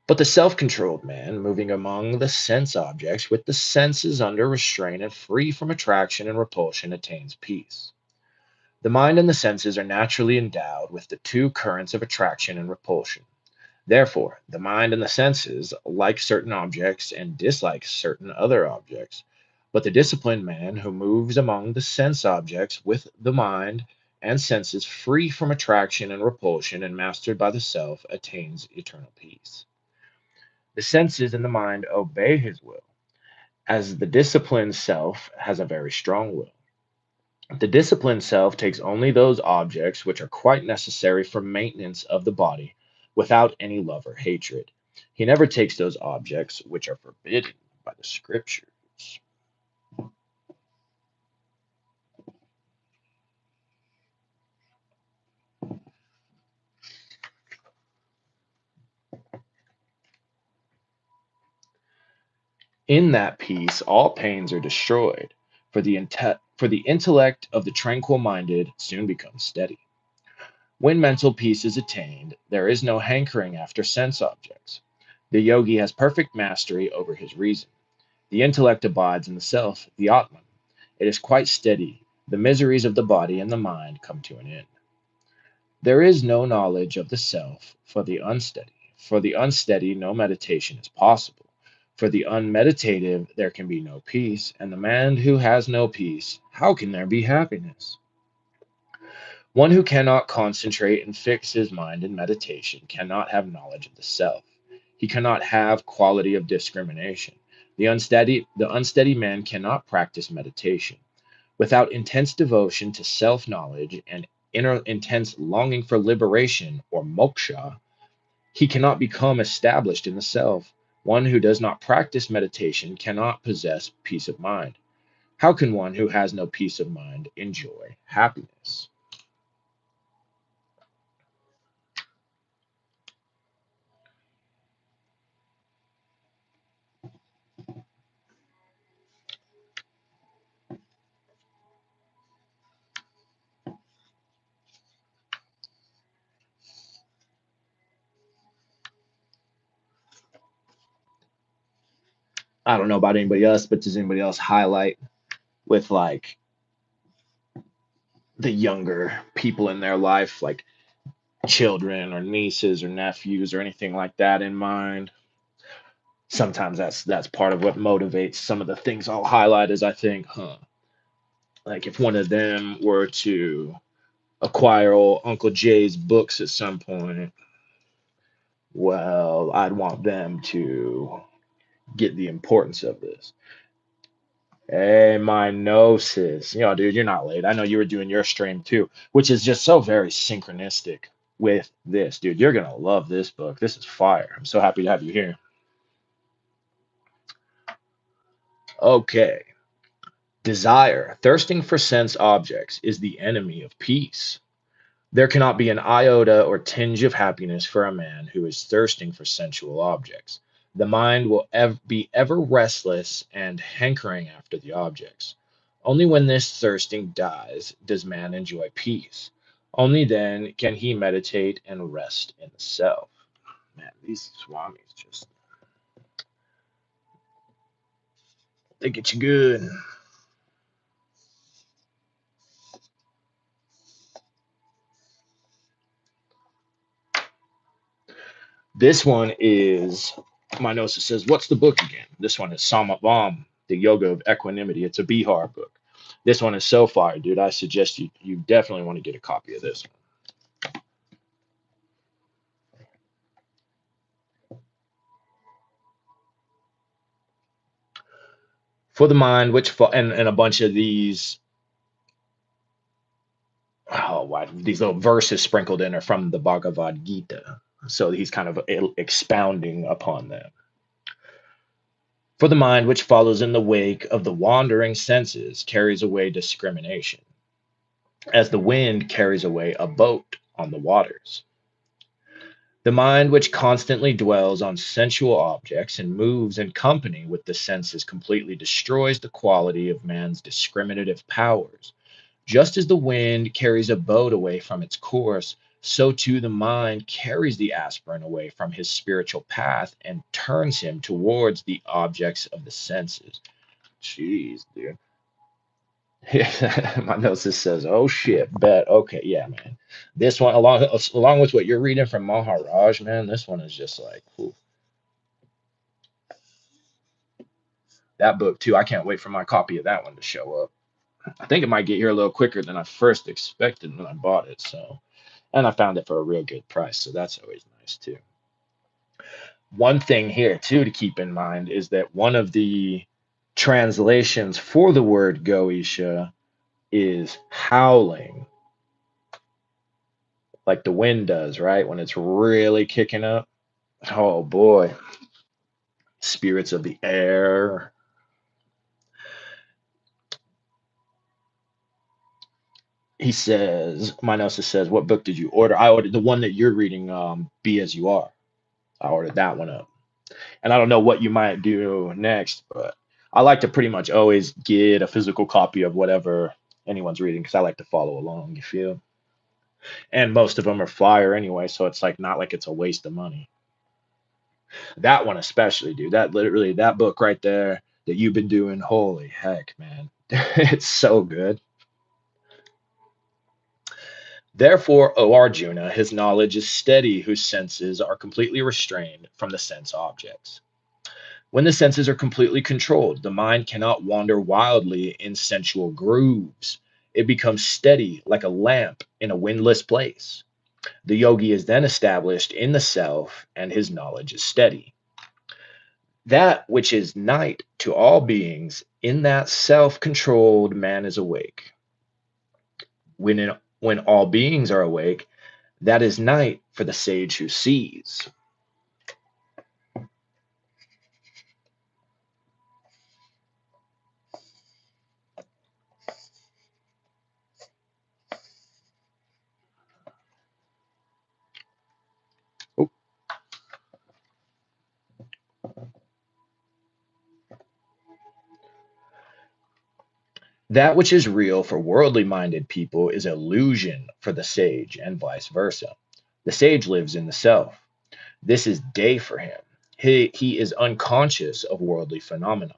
But the self controlled man, moving among the sense objects with the senses under restraint and free from attraction and repulsion, attains peace. The mind and the senses are naturally endowed with the two currents of attraction and repulsion. Therefore, the mind and the senses like certain objects and dislike certain other objects. But the disciplined man who moves among the sense objects with the mind and senses free from attraction and repulsion and mastered by the self attains eternal peace. The senses and the mind obey his will, as the disciplined self has a very strong will. The disciplined self takes only those objects which are quite necessary for maintenance of the body without any love or hatred. He never takes those objects which are forbidden by the scriptures. In that peace, all pains are destroyed, for the intellect of the tranquil minded soon becomes steady. When mental peace is attained, there is no hankering after sense objects. The yogi has perfect mastery over his reason. The intellect abides in the self, the Atman. It is quite steady. The miseries of the body and the mind come to an end. There is no knowledge of the self for the unsteady. For the unsteady, no meditation is possible. For the unmeditative, there can be no peace. And the man who has no peace, how can there be happiness? One who cannot concentrate and fix his mind in meditation cannot have knowledge of the self. He cannot have quality of discrimination. The unsteady man cannot practice meditation. Without intense devotion to self knowledge and inner intense longing for liberation or moksha, he cannot become established in the self. One who does not practice meditation cannot possess peace of mind. How can one who has no peace of mind enjoy happiness? I don't know about anybody else, but does anybody else highlight with like the younger people in their life, like children or nieces or nephews or anything like that in mind? Sometimes that's part of what motivates some of the things I'll highlight is I think, like if one of them were to acquire old Uncle Jay's books at some point, well, I'd want them to get the importance of this. Hey, my gnosis. Dude, you're not late. I know you were doing your stream too, which is just so very synchronistic with this. Dude, you're going to love this book. This is fire. I'm so happy to have you here. Okay. Desire, thirsting for sense objects, is the enemy of peace. There cannot be an iota or tinge of happiness for a man who is thirsting for sensual objects. The mind will be ever restless and hankering after the objects. Only when this thirsting dies does man enjoy peace. Only then can he meditate and rest in the self. Man, these swamis just, they get you good. This one is, my notes it says, what's the book again? This one is Samatvam, The Yoga of Equanimity. It's a Bihar book. This one is so fire, dude. I suggest you definitely want to get a copy of this one. For the mind, and a bunch of these, oh, wow, these little verses sprinkled in are from the Bhagavad Gita. So he's kind of expounding upon them. For the mind which follows in the wake of the wandering senses carries away discrimination, as the wind carries away a boat on the waters. The mind which constantly dwells on sensual objects and moves in company with the senses completely destroys the quality of man's discriminative powers. Just as the wind carries a boat away from its course, so too the mind carries the aspirant away from his spiritual path and turns him towards the objects of the senses. Jeez, dude. My notes just says, "Oh shit, bet." Okay, yeah, man. This one, along with what you're reading from Maharaj, man, this one is just like, ooh, that book too. I can't wait for my copy of that one to show up. I think it might get here a little quicker than I first expected when I bought it. So, and I found it for a real good price, so that's always nice too. One thing here too to keep in mind is that one of the translations for the word Goisha is howling, like the wind does, right? When it's really kicking up. Oh boy, spirits of the air. He says, Minosa says, what book did you order? I ordered the one that you're reading, Be As You Are. I ordered that one up. And I don't know what you might do next, but I like to pretty much always get a physical copy of whatever anyone's reading because I like to follow along, you feel? And most of them are fire anyway, so it's like not like it's a waste of money. That one especially, dude. That literally that book right there that you've been doing, holy heck, man. It's so good. Therefore, O Arjuna, his knowledge is steady, whose senses are completely restrained from the sense objects. When the senses are completely controlled, the mind cannot wander wildly in sensual grooves. It becomes steady like a lamp in a windless place. The yogi is then established in the self, and his knowledge is steady. That which is night to all beings, in that self controlled man is awake. When all beings are awake, that is night for the sage who sees. That which is real for worldly minded people is illusion for the sage, and vice versa. The sage lives in the self. This is day for him. He is unconscious of worldly phenomena.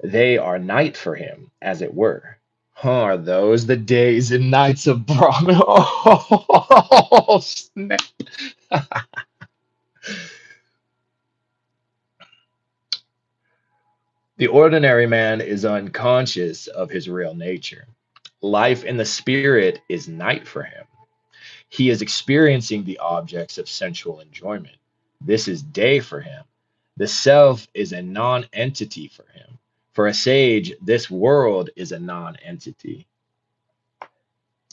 They are night for him, as it were. Are those the days and nights of Brahma? Oh, snap. The ordinary man is unconscious of his real nature. Life in the spirit is night for him. He is experiencing the objects of sensual enjoyment. This is day for him. The self is a non entity for him. For a sage, this world is a non entity.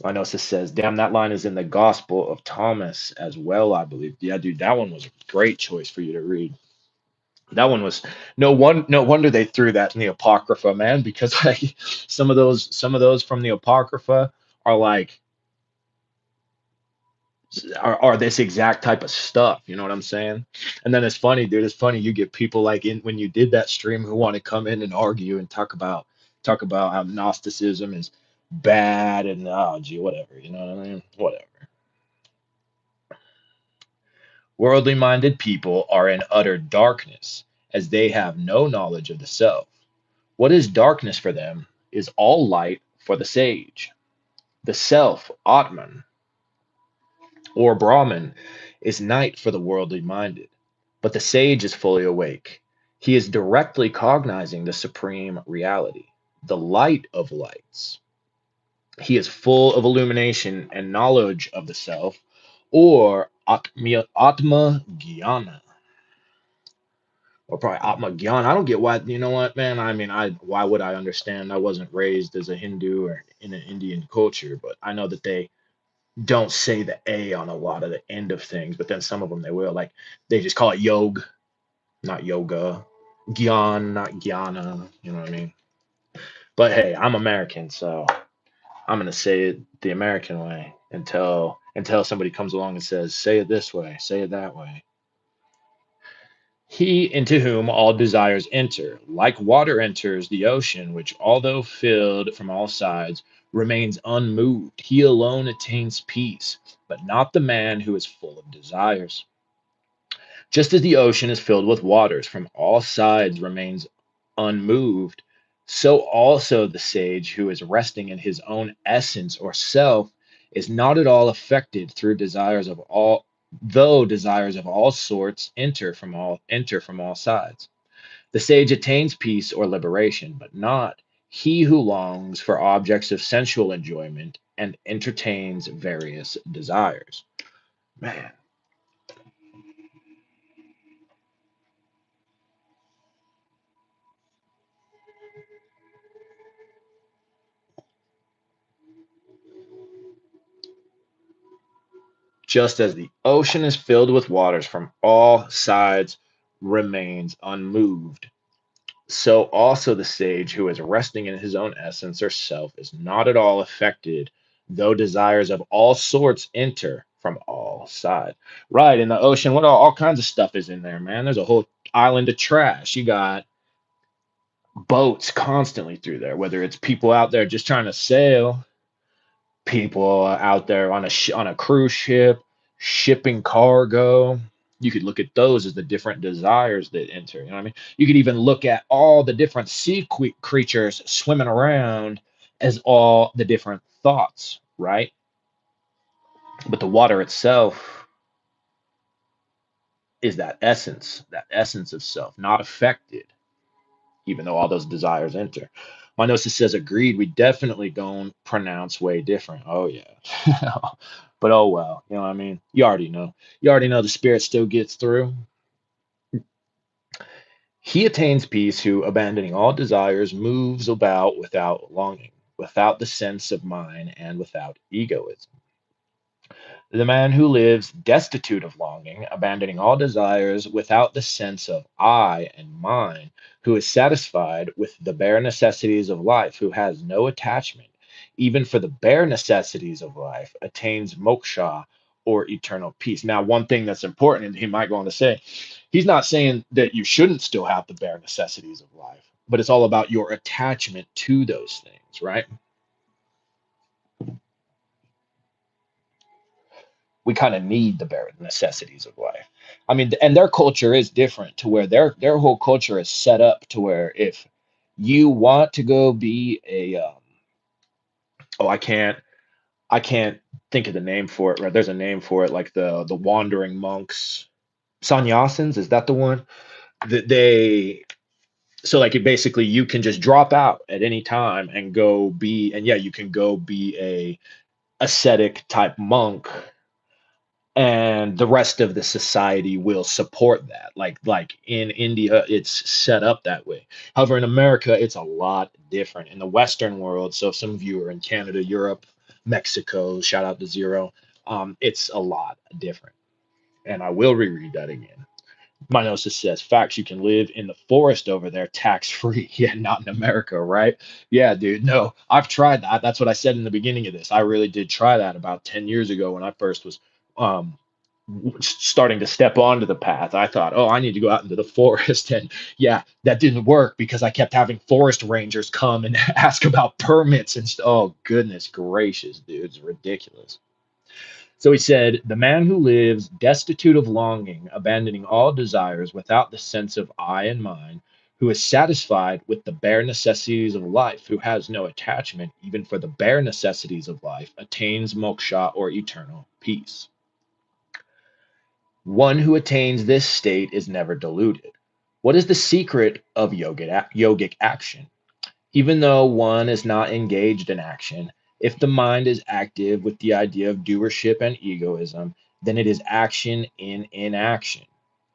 Linosis says, damn, that line is in the Gospel of Thomas as well, I believe. Yeah, dude, that one was a great choice for you to read. That one was no wonder they threw that in the Apocrypha, man, because like some of those from the Apocrypha are like are this exact type of stuff. You know what I'm saying? And then it's funny, dude. It's funny you get people like in when you did that stream who want to come in and argue and talk about how Gnosticism is bad and oh gee, whatever. You know what I mean? Whatever. Worldly minded people are in utter darkness, as they have no knowledge of the self. What is darkness for them is all light for the sage. The self, Atman, or Brahman, is night for the worldly minded. But the sage is fully awake. He is directly cognizing the supreme reality, the light of lights. He is full of illumination and knowledge of the self, or Atma Jnana, or probably Atma Gyan. I don't get why. You know what, man? I mean, I why would I understand? I wasn't raised as a Hindu or in an Indian culture, but I know that they don't say the A on a lot of the end of things, but then some of them they will. Like they just call it yog, not yoga. Gyan, not Gyana. You know what I mean? But hey, I'm American, so I'm gonna say it the American way until somebody comes along and says, say it this way, say it that way. He into whom all desires enter, like water enters the ocean, which, although filled from all sides, remains unmoved. He alone attains peace, but not the man who is full of desires. Just as the ocean is filled with waters from all sides remains unmoved, so also the sage who is resting in his own essence or self is not at all affected through desires of all though desires of all sorts enter from all sides. The sage attains peace or liberation, but not he who longs for objects of sensual enjoyment and entertains various desires. Man, just as the ocean is filled with waters from all sides remains unmoved, so also the sage who is resting in his own essence or self is not at all affected, though desires of all sorts enter from all sides. Right, in the ocean, what all kinds of stuff is in there, man? There's a whole island of trash. You got boats constantly through there, whether it's people out there just trying to sail, people out there on a cruise ship shipping cargo. You could look at those as the different desires that enter. You know what I mean? You could even look at all the different sea creatures swimming around as all the different thoughts, right? But the water itself is that essence of self, not affected, even though all those desires enter. Minosis says agreed. We definitely don't pronounce way different. Oh yeah. But oh well. You know what I mean? You already know. You already know the spirit still gets through. He attains peace who, abandoning all desires, moves about without longing, without the sense of mine, and without egoism. The man who lives destitute of longing, abandoning all desires, without the sense of I and mine, who is satisfied with the bare necessities of life, who has no attachment, even for the bare necessities of life, attains moksha or eternal peace. Now, one thing that's important, and he might go on to say, he's not saying that you shouldn't still have the bare necessities of life, but it's all about your attachment to those things, right? We kind of need the bare necessities of life. I mean, and their culture is different to where their whole culture is set up to where if you want to go be a oh I can't think of the name for it. Right, there's a name for it, like the wandering monks, sannyasins. Is that the one that they? So like it basically you can just drop out at any time and go be and yeah you can go be a ascetic type monk and the rest of the society will support that like in India it's set up that way. However, in America it's a lot different in the Western world. So if some of you are in Canada, Europe, Mexico, shout out to Zero, it's a lot different, and I will reread that again. Minosis says, facts, you can live in the forest over there tax free. Yeah, not in America, right? Yeah, dude. No, I've tried that. That's what I said in the beginning of this. I really did try that about 10 years ago when I first was um, starting to step onto the path. I thought, oh, I need to go out into the forest. And yeah, that didn't work because I kept having forest rangers come and ask about permits and oh, goodness gracious, dude. It's ridiculous. So he said, the man who lives destitute of longing, abandoning all desires without the sense of I and mine, who is satisfied with the bare necessities of life, who has no attachment even for the bare necessities of life, attains moksha or eternal peace. One who attains this state is never deluded. What is the secret of yogic action? Even though one is not engaged in action, if the mind is active with the idea of doership and egoism, then it is action in inaction.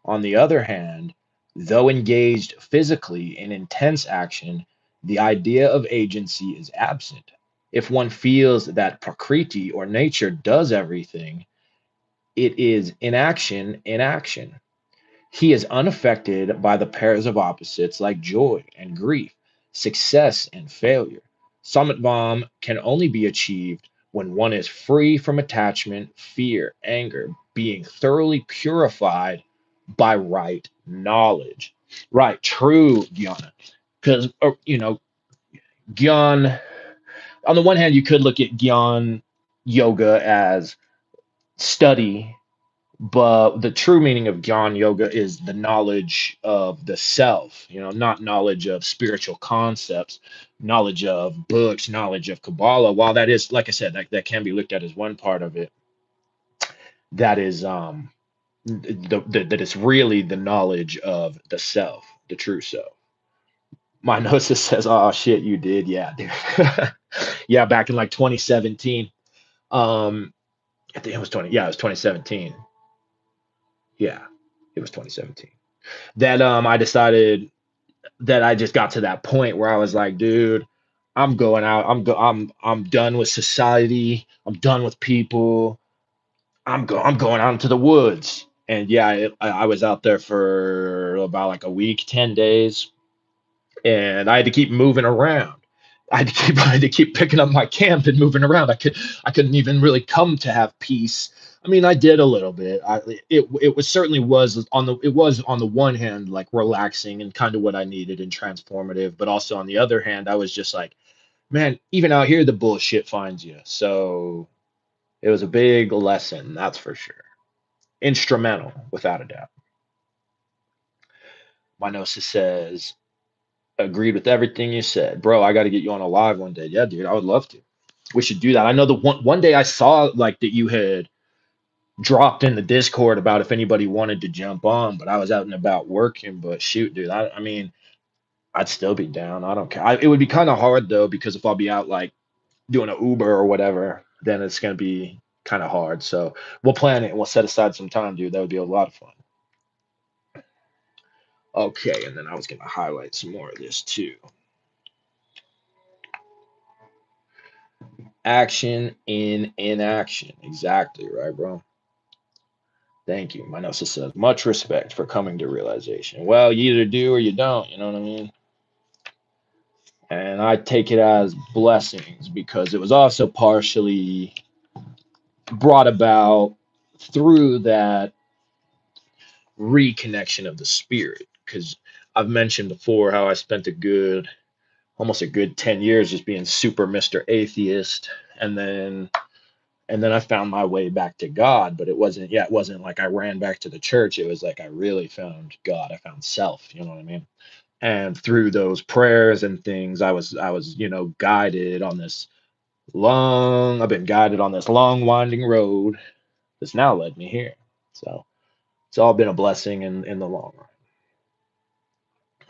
On the other hand, though engaged physically in intense action, the idea of agency is absent. If one feels that Prakriti or nature does everything, it is inaction in action. He is unaffected by the pairs of opposites like joy and grief, success and failure. Samatvam can only be achieved when one is free from attachment, fear, anger, being thoroughly purified by right knowledge. Right, true, Gyana. Because, Gyan, on the one hand, you could look at Gyan yoga as study, but the true meaning of Gyan Yoga is the knowledge of the self, not knowledge of spiritual concepts, knowledge of books, knowledge of Kabbalah. While that is, like I said, that can be looked at as one part of it, that is that is really the knowledge of the self, the true self. My gnosis says, "Oh shit, you did, yeah, dude, yeah, back in like 2017. I think it was 20, yeah, it was 2017. Yeah, it was 2017. That I decided that I just got to that point where I was like, dude, I'm going out. I'm done with society. I'm done with people. I'm going out into the woods. And yeah, I was out there for about like a week, 10 days, and I had to keep moving around. I had to keep picking up my camp and moving around. I couldn't even really come to have peace. I mean, I did a little bit. It was certainly was on the it was on the one hand like relaxing and kind of what I needed and transformative, but also on the other hand, I was just like, man, even out here the bullshit finds you. So it was a big lesson, that's for sure. Instrumental, without a doubt. Minosis says, agreed with everything you said. Bro, I got to get you on a live one day. Yeah, dude, I would love to. We should do that. I know the one day I saw like that you had dropped in the Discord about if anybody wanted to jump on, but I was out and about working. But shoot, dude, I mean, I'd still be down. I don't care. It would be kind of hard though, because if I'll be out like doing an Uber or whatever, then it's gonna be kind of hard. So we'll plan it and we'll set aside some time, dude. That would be a lot of fun. Okay, and then I was gonna highlight some more of this too. Action in inaction. Exactly, right, bro? Thank you. My note says much respect for coming to realization. Well, you either do or you don't, you know what I mean? And I take it as blessings because it was also partially brought about through that reconnection of the spirit. Because I've mentioned before how I spent almost a good 10 years just being super Mr. Atheist. And then I found my way back to God, but it wasn't like I ran back to the church. It was like I really found God. I found self, you know what I mean? And through those prayers and things, I was, guided on this I've been guided on this long winding road that's now led me here. So it's all been a blessing in the long run.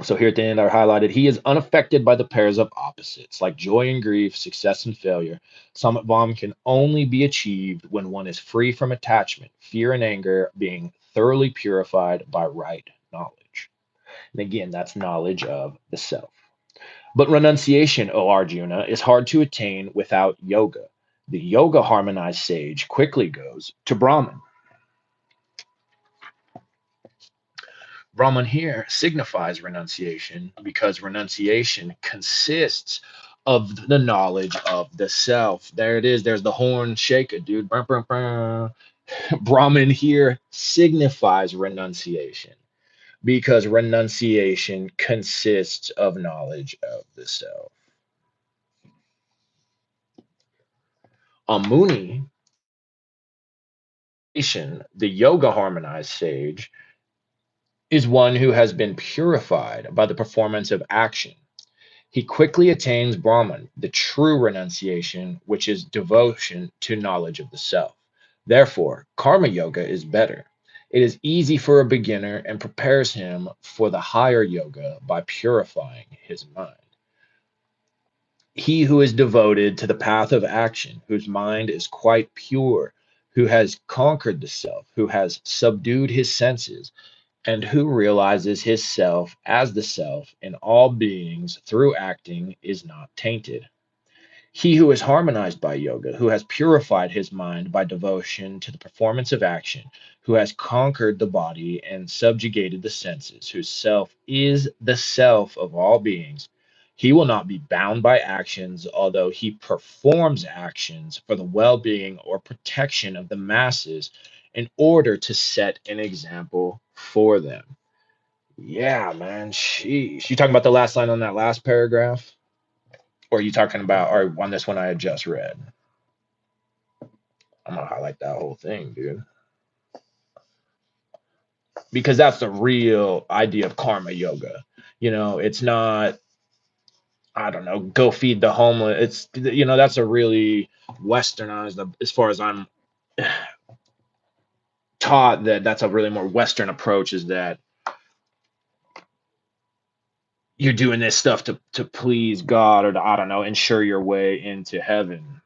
So here at the end, I highlighted he is unaffected by the pairs of opposites, like joy and grief, success and failure. Samatvam can only be achieved when one is free from attachment, fear, and anger, being thoroughly purified by right knowledge. And again, that's knowledge of the self. But renunciation, O Arjuna, is hard to attain without yoga. The yoga harmonized sage quickly goes to Brahman. Brahman here signifies renunciation because renunciation consists of the knowledge of the self. There it is. There's the horn shaker, dude. Brr, brr, brr. Brahman here signifies renunciation because renunciation consists of knowledge of the self. A Muni, the yoga harmonized sage, is one who has been purified by the performance of action. He quickly attains Brahman, the true renunciation, which is devotion to knowledge of the self. Therefore, karma yoga is better. It is easy for a beginner and prepares him for the higher yoga by purifying his mind. He who is devoted to the path of action, whose mind is quite pure, who has conquered the self, who has subdued his senses, and who realizes his self as the self in all beings through acting is not tainted. He who is harmonized by yoga, who has purified his mind by devotion to the performance of action, who has conquered the body and subjugated the senses, whose self is the self of all beings, he will not be bound by actions, although he performs actions for the well being or protection of the masses in order to set an example for them. Yeah, man. Sheesh. You talking about the last line on that last paragraph? Or are you talking about, or on this one I had just read? I'm gonna highlight that whole thing, dude. Because that's the real idea of karma yoga. It's not, I don't know, go feed the homeless. That's a really westernized, as far as I'm taught, that's a really more Western approach, is that you're doing this stuff to please God, or to, I don't know, ensure your way into heaven.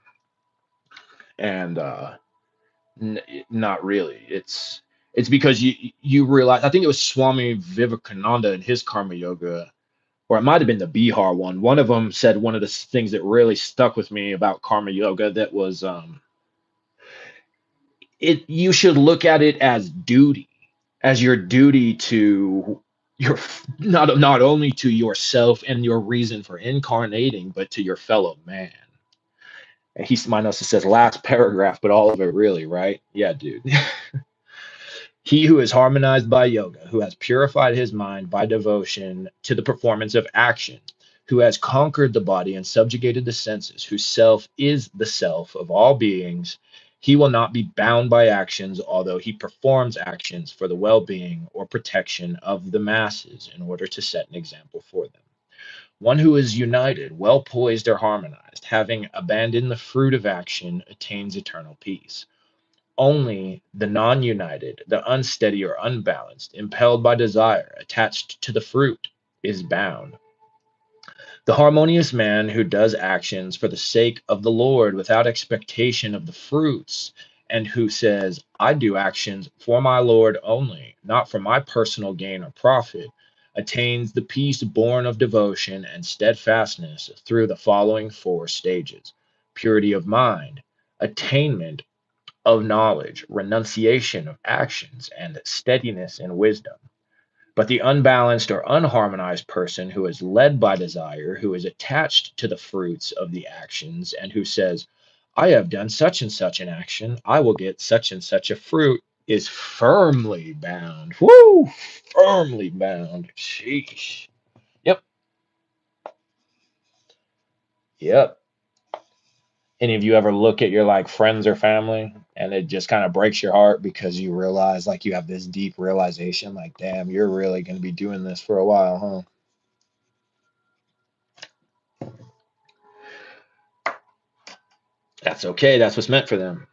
And not really. It's because you realize. I think it was Swami Vivekananda in his karma yoga, or it might have been the Bihar one. One of them said one of the things that really stuck with me about karma yoga, that was it you should look at it as duty, as your duty to your, not only to yourself and your reason for incarnating, but to your fellow man. And my notes says last paragraph, but all of it really, right? Yeah, dude. He who is harmonized by yoga, who has purified his mind by devotion to the performance of action, who has conquered the body and subjugated the senses, whose self is the self of all beings, he will not be bound by actions, although he performs actions for the well being or protection of the masses in order to set an example for them. One who is united, well poised, or harmonized, having abandoned the fruit of action, attains eternal peace. Only the non united, the unsteady or unbalanced, impelled by desire, attached to the fruit, is bound. The harmonious man who does actions for the sake of the Lord without expectation of the fruits, and who says, I do actions for my Lord only, not for my personal gain or profit, attains the peace born of devotion and steadfastness through the following four stages: purity of mind, attainment of knowledge, renunciation of actions, and steadiness in wisdom. But the unbalanced or unharmonized person who is led by desire, who is attached to the fruits of the actions, and who says, I have done such and such an action, I will get such and such a fruit, is firmly bound. Woo! Firmly bound. Sheesh. Yep. Yep. Any of you ever look at your like friends or family and it just kind of breaks your heart because you realize like you have this deep realization like, damn, you're really going to be doing this for a while, huh? That's okay. That's what's meant for them.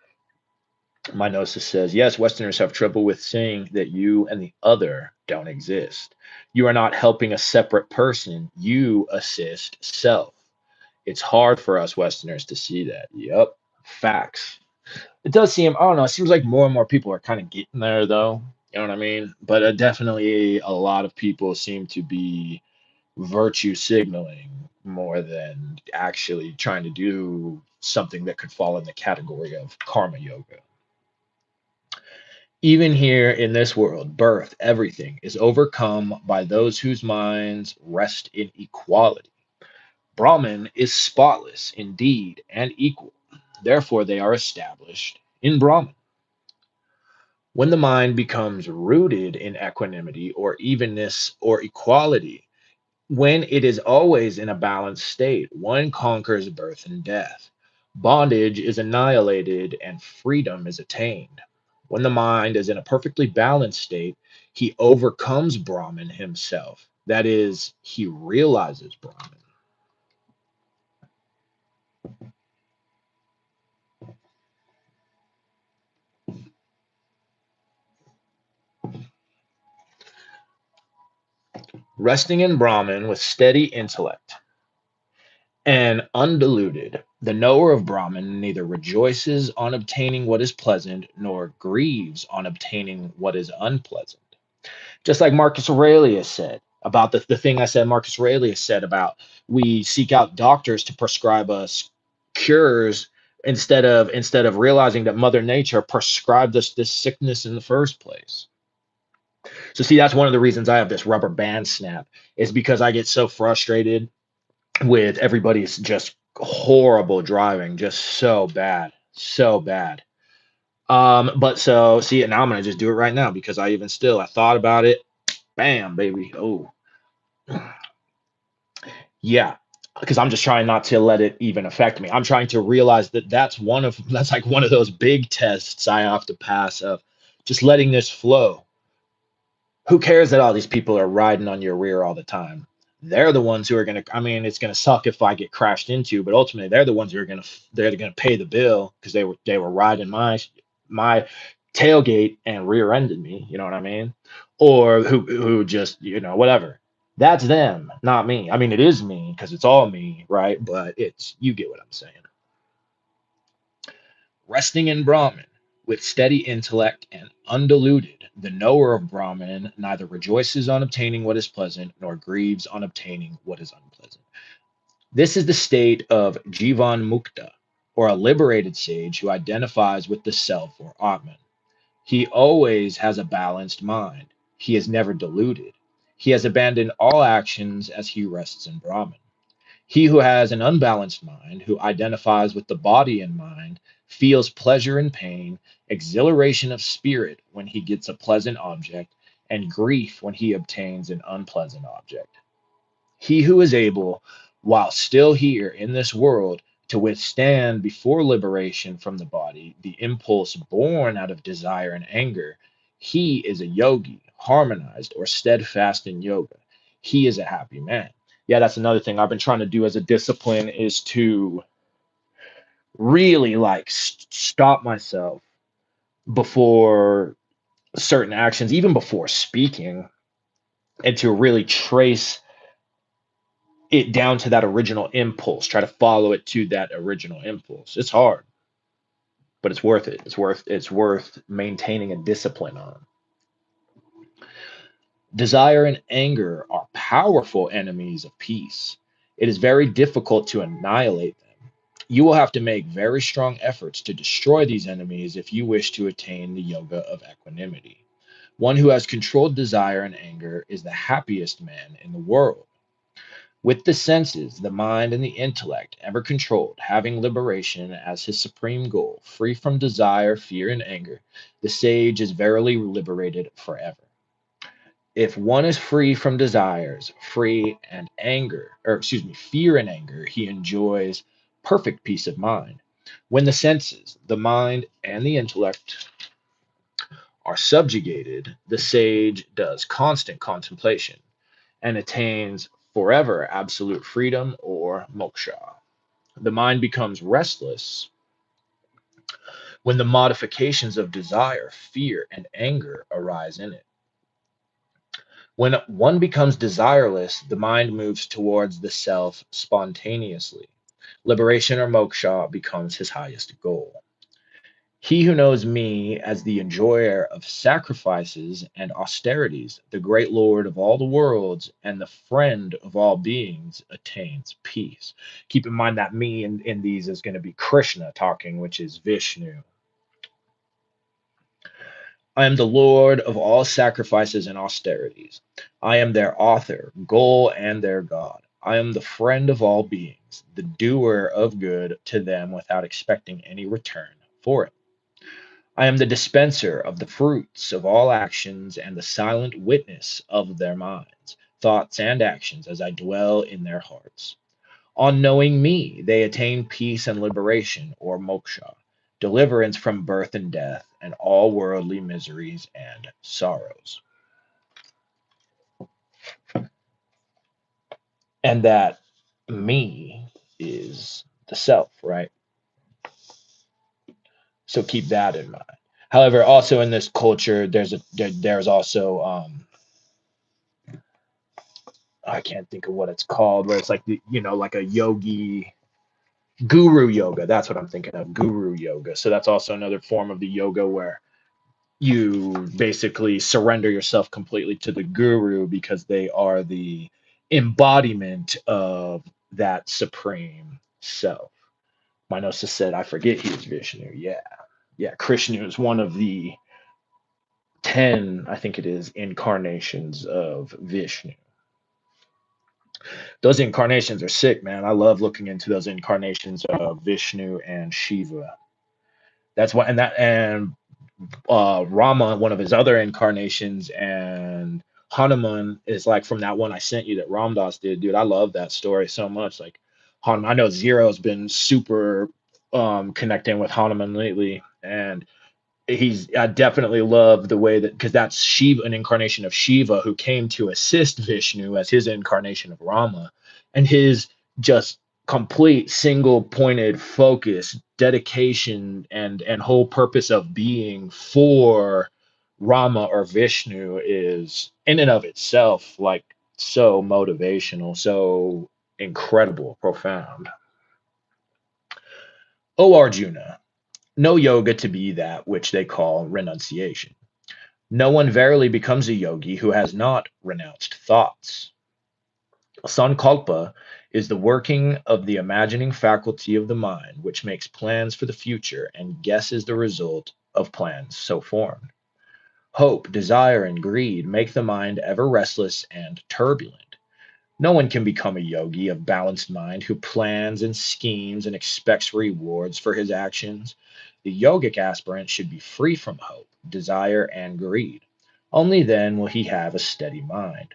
My gnosis says, yes, Westerners have trouble with seeing that you and the other don't exist. You are not helping a separate person, you assist self. It's hard for us Westerners to see that. Yep, facts. It does seem, I don't know, it seems like more and more people are kind of getting there, though. You know what I mean? But definitely a lot of people seem to be virtue signaling more than actually trying to do something that could fall in the category of karma yoga. Even here in this world, birth, everything is overcome by those whose minds rest in equality. Brahman is spotless indeed and equal. Therefore, they are established in Brahman. When the mind becomes rooted in equanimity or evenness or equality, when it is always in a balanced state, one conquers birth and death. Bondage is annihilated and freedom is attained. When the mind is in a perfectly balanced state, he overcomes Brahman himself. That is, he realizes Brahman. Resting in Brahman with steady intellect and undiluted, the knower of Brahman neither rejoices on obtaining what is pleasant nor grieves on obtaining what is unpleasant. Just like Marcus Aurelius said about the thing I said, Marcus Aurelius said about we seek out doctors to prescribe us cures instead of realizing that Mother Nature prescribed us this sickness in the first place. So see, that's one of the reasons I have this rubber band snap is because I get so frustrated with everybody's just horrible driving, just so bad, so bad. But so see, and now I'm gonna just do it right now because I thought about it. Bam, baby. Oh, yeah. Because I'm just trying not to let it even affect me. I'm trying to realize that that's like one of those big tests I have to pass of just letting this flow. Who cares that all these people are riding on your rear all the time? They're the ones who are gonna. I mean, it's gonna suck if I get crashed into, but ultimately they're the ones who are gonna pay the bill because they were riding my tailgate and rear-ended me. You know what I mean? Or who just whatever. That's them, not me. I mean, it is me because it's all me, right? But it's you get what I'm saying. Resting in Brahman, with steady intellect and undiluted, the knower of Brahman neither rejoices on obtaining what is pleasant nor grieves on obtaining what is unpleasant. This is the state of Jivan Mukta, or a liberated sage who identifies with the self or Atman. He always has a balanced mind. He is never deluded. He has abandoned all actions as he rests in Brahman. He who has an unbalanced mind, who identifies with the body and mind, feels pleasure and pain, exhilaration of spirit when he gets a pleasant object, and grief when he obtains an unpleasant object. He who is able, while still here in this world, to withstand before liberation from the body the impulse born out of desire and anger, he is a yogi, harmonized or steadfast in yoga. He is a happy man. Yeah, that's another thing I've been trying to do as a discipline is to really like stop myself before certain actions, even before speaking, and to really trace it down to that original impulse, try to follow it to that original impulse. It's hard, but it's worth it. It's worth maintaining a discipline on. Desire and anger are powerful enemies of peace. It is very difficult to annihilate them. You will have to make very strong efforts to destroy these enemies if you wish to attain the yoga of equanimity. One who has controlled desire and anger is the happiest man in the world. With the senses, the mind, and the intellect ever controlled, having liberation as his supreme goal, free from desire, fear, and anger, the sage is verily liberated forever. If one is free from desires, free and anger, or excuse me, fear and anger, he enjoys perfect peace of mind. When the senses, the mind, and the intellect are subjugated, the sage does constant contemplation and attains forever absolute freedom or moksha. The mind becomes restless when the modifications of desire, fear, and anger arise in it. When one becomes desireless, the mind moves towards the self spontaneously. Liberation or moksha becomes his highest goal. He who knows me as the enjoyer of sacrifices and austerities, the great Lord of all the worlds, and the friend of all beings, attains peace. Keep in mind that me in these is going to be Krishna talking, which is Vishnu. I am the Lord of all sacrifices and austerities. I am their author, goal, and their God. I am the friend of all beings, the doer of good to them without expecting any return for it. I am the dispenser of the fruits of all actions and the silent witness of their minds, thoughts, and actions as I dwell in their hearts. On knowing me, they attain peace and liberation, or moksha, deliverance from birth and death, and all worldly miseries and sorrows. And that me is the self, right? So keep that in mind. However, also in this culture, there's also I can't think of what it's called, where it's like like a yogi guru yoga. That's what I'm thinking of, guru yoga. So that's also another form of the yoga where you basically surrender yourself completely to the guru because they are the embodiment of that supreme self. Minosa said, I forget he was Vishnu. Yeah. Yeah. Krishna is one of the 10, I think it is, incarnations of Vishnu. Those incarnations are sick, man. I love looking into those incarnations of Vishnu and Shiva. That's why, and Rama, one of his other incarnations, and Hanuman is like from that one I sent you that Ramdas did, dude. I love that story so much. Like Hanuman, I know Zero's been super connecting with Hanuman lately, and I definitely love the way that, because that's Shiva, an incarnation of Shiva who came to assist Vishnu as his incarnation of Rama, and his just complete single pointed focus, dedication, and whole purpose of being for Rama or Vishnu is in and of itself like so motivational, so incredible, profound. O Arjuna, know yoga to be that which they call renunciation. No one verily becomes a yogi who has not renounced thoughts. Sankalpa is the working of the imagining faculty of the mind, which makes plans for the future and guesses the result of plans so formed. Hope, desire, and greed make the mind ever restless and turbulent. No one can become a yogi of balanced mind who plans and schemes and expects rewards for his actions. The yogic aspirant should be free from hope, desire, and greed. Only then will he have a steady mind.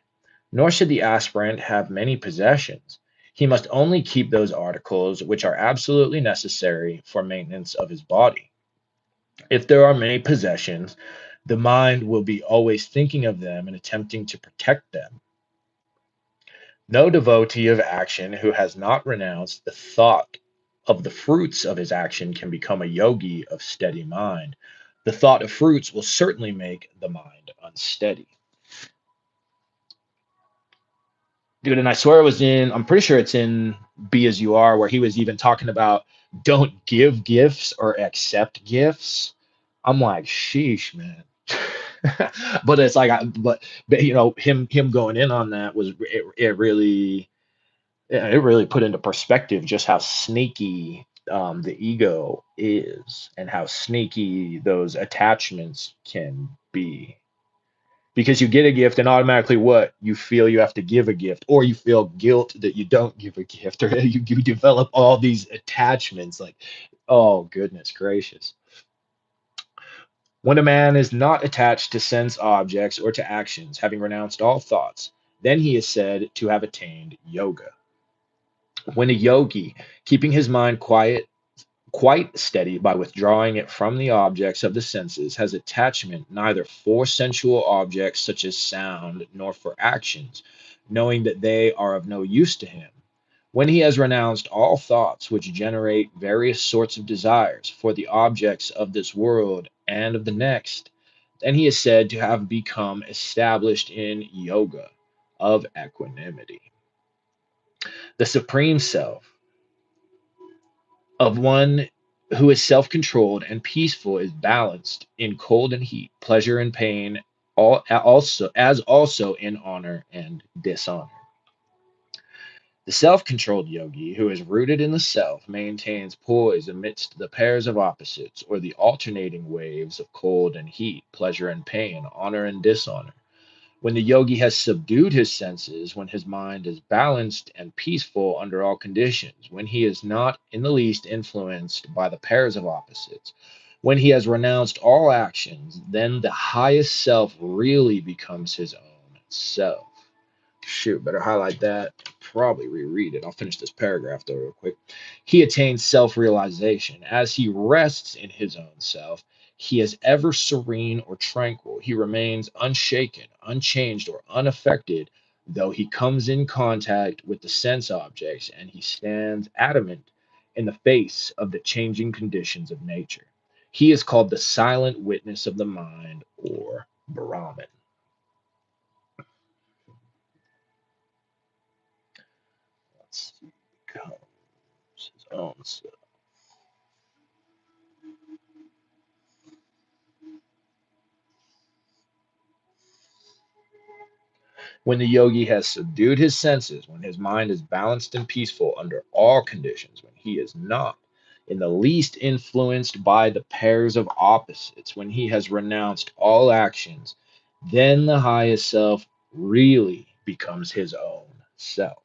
Nor should the aspirant have many possessions. He must only keep those articles which are absolutely necessary for maintenance of his body. If there are many possessions, the mind will be always thinking of them and attempting to protect them. No devotee of action who has not renounced the thought of the fruits of his action can become a yogi of steady mind. The thought of fruits will certainly make the mind unsteady. dude. And I swear it was in, I'm pretty sure it's in Be As You Are, where he was even talking about don't give gifts or accept gifts. I'm like, sheesh, man. But it's like, but you know, him going in on that was it really, yeah, it really put into perspective just how sneaky the ego is and how sneaky those attachments can be. Because you get a gift and automatically what? You feel you have to give a gift, or you feel guilt that you don't give a gift, or you develop all these attachments like, oh, goodness gracious. When a man is not attached to sense objects or to actions, having renounced all thoughts, then he is said to have attained yoga. When a yogi, keeping his mind quite steady by withdrawing it from the objects of the senses, has attachment neither for sensual objects such as sound nor for actions, knowing that they are of no use to him. When he has renounced all thoughts which generate various sorts of desires for the objects of this world and of the next, then he is said to have become established in yoga of equanimity. The supreme self of one who is self-controlled and peaceful is balanced in cold and heat, pleasure and pain, also in honor and dishonor. The self-controlled yogi, who is rooted in the self, maintains poise amidst the pairs of opposites, or the alternating waves of cold and heat, pleasure and pain, honor and dishonor. When the yogi has subdued his senses, when his mind is balanced and peaceful under all conditions, when he is not in the least influenced by the pairs of opposites, when he has renounced all actions, then the highest self really becomes his own self. Shoot, better highlight that. Probably reread it. I'll finish this paragraph though, real quick. He attains self realization. As he rests in his own self, he is ever serene or tranquil. He remains unshaken, unchanged, or unaffected, though he comes in contact with the sense objects, and he stands adamant in the face of the changing conditions of nature. He is called the silent witness of the mind, or Brahman. Let's see. Becomes his own self. When the yogi has subdued his senses, when his mind is balanced and peaceful under all conditions, when he is not in the least influenced by the pairs of opposites, when he has renounced all actions, then the highest self really becomes his own self.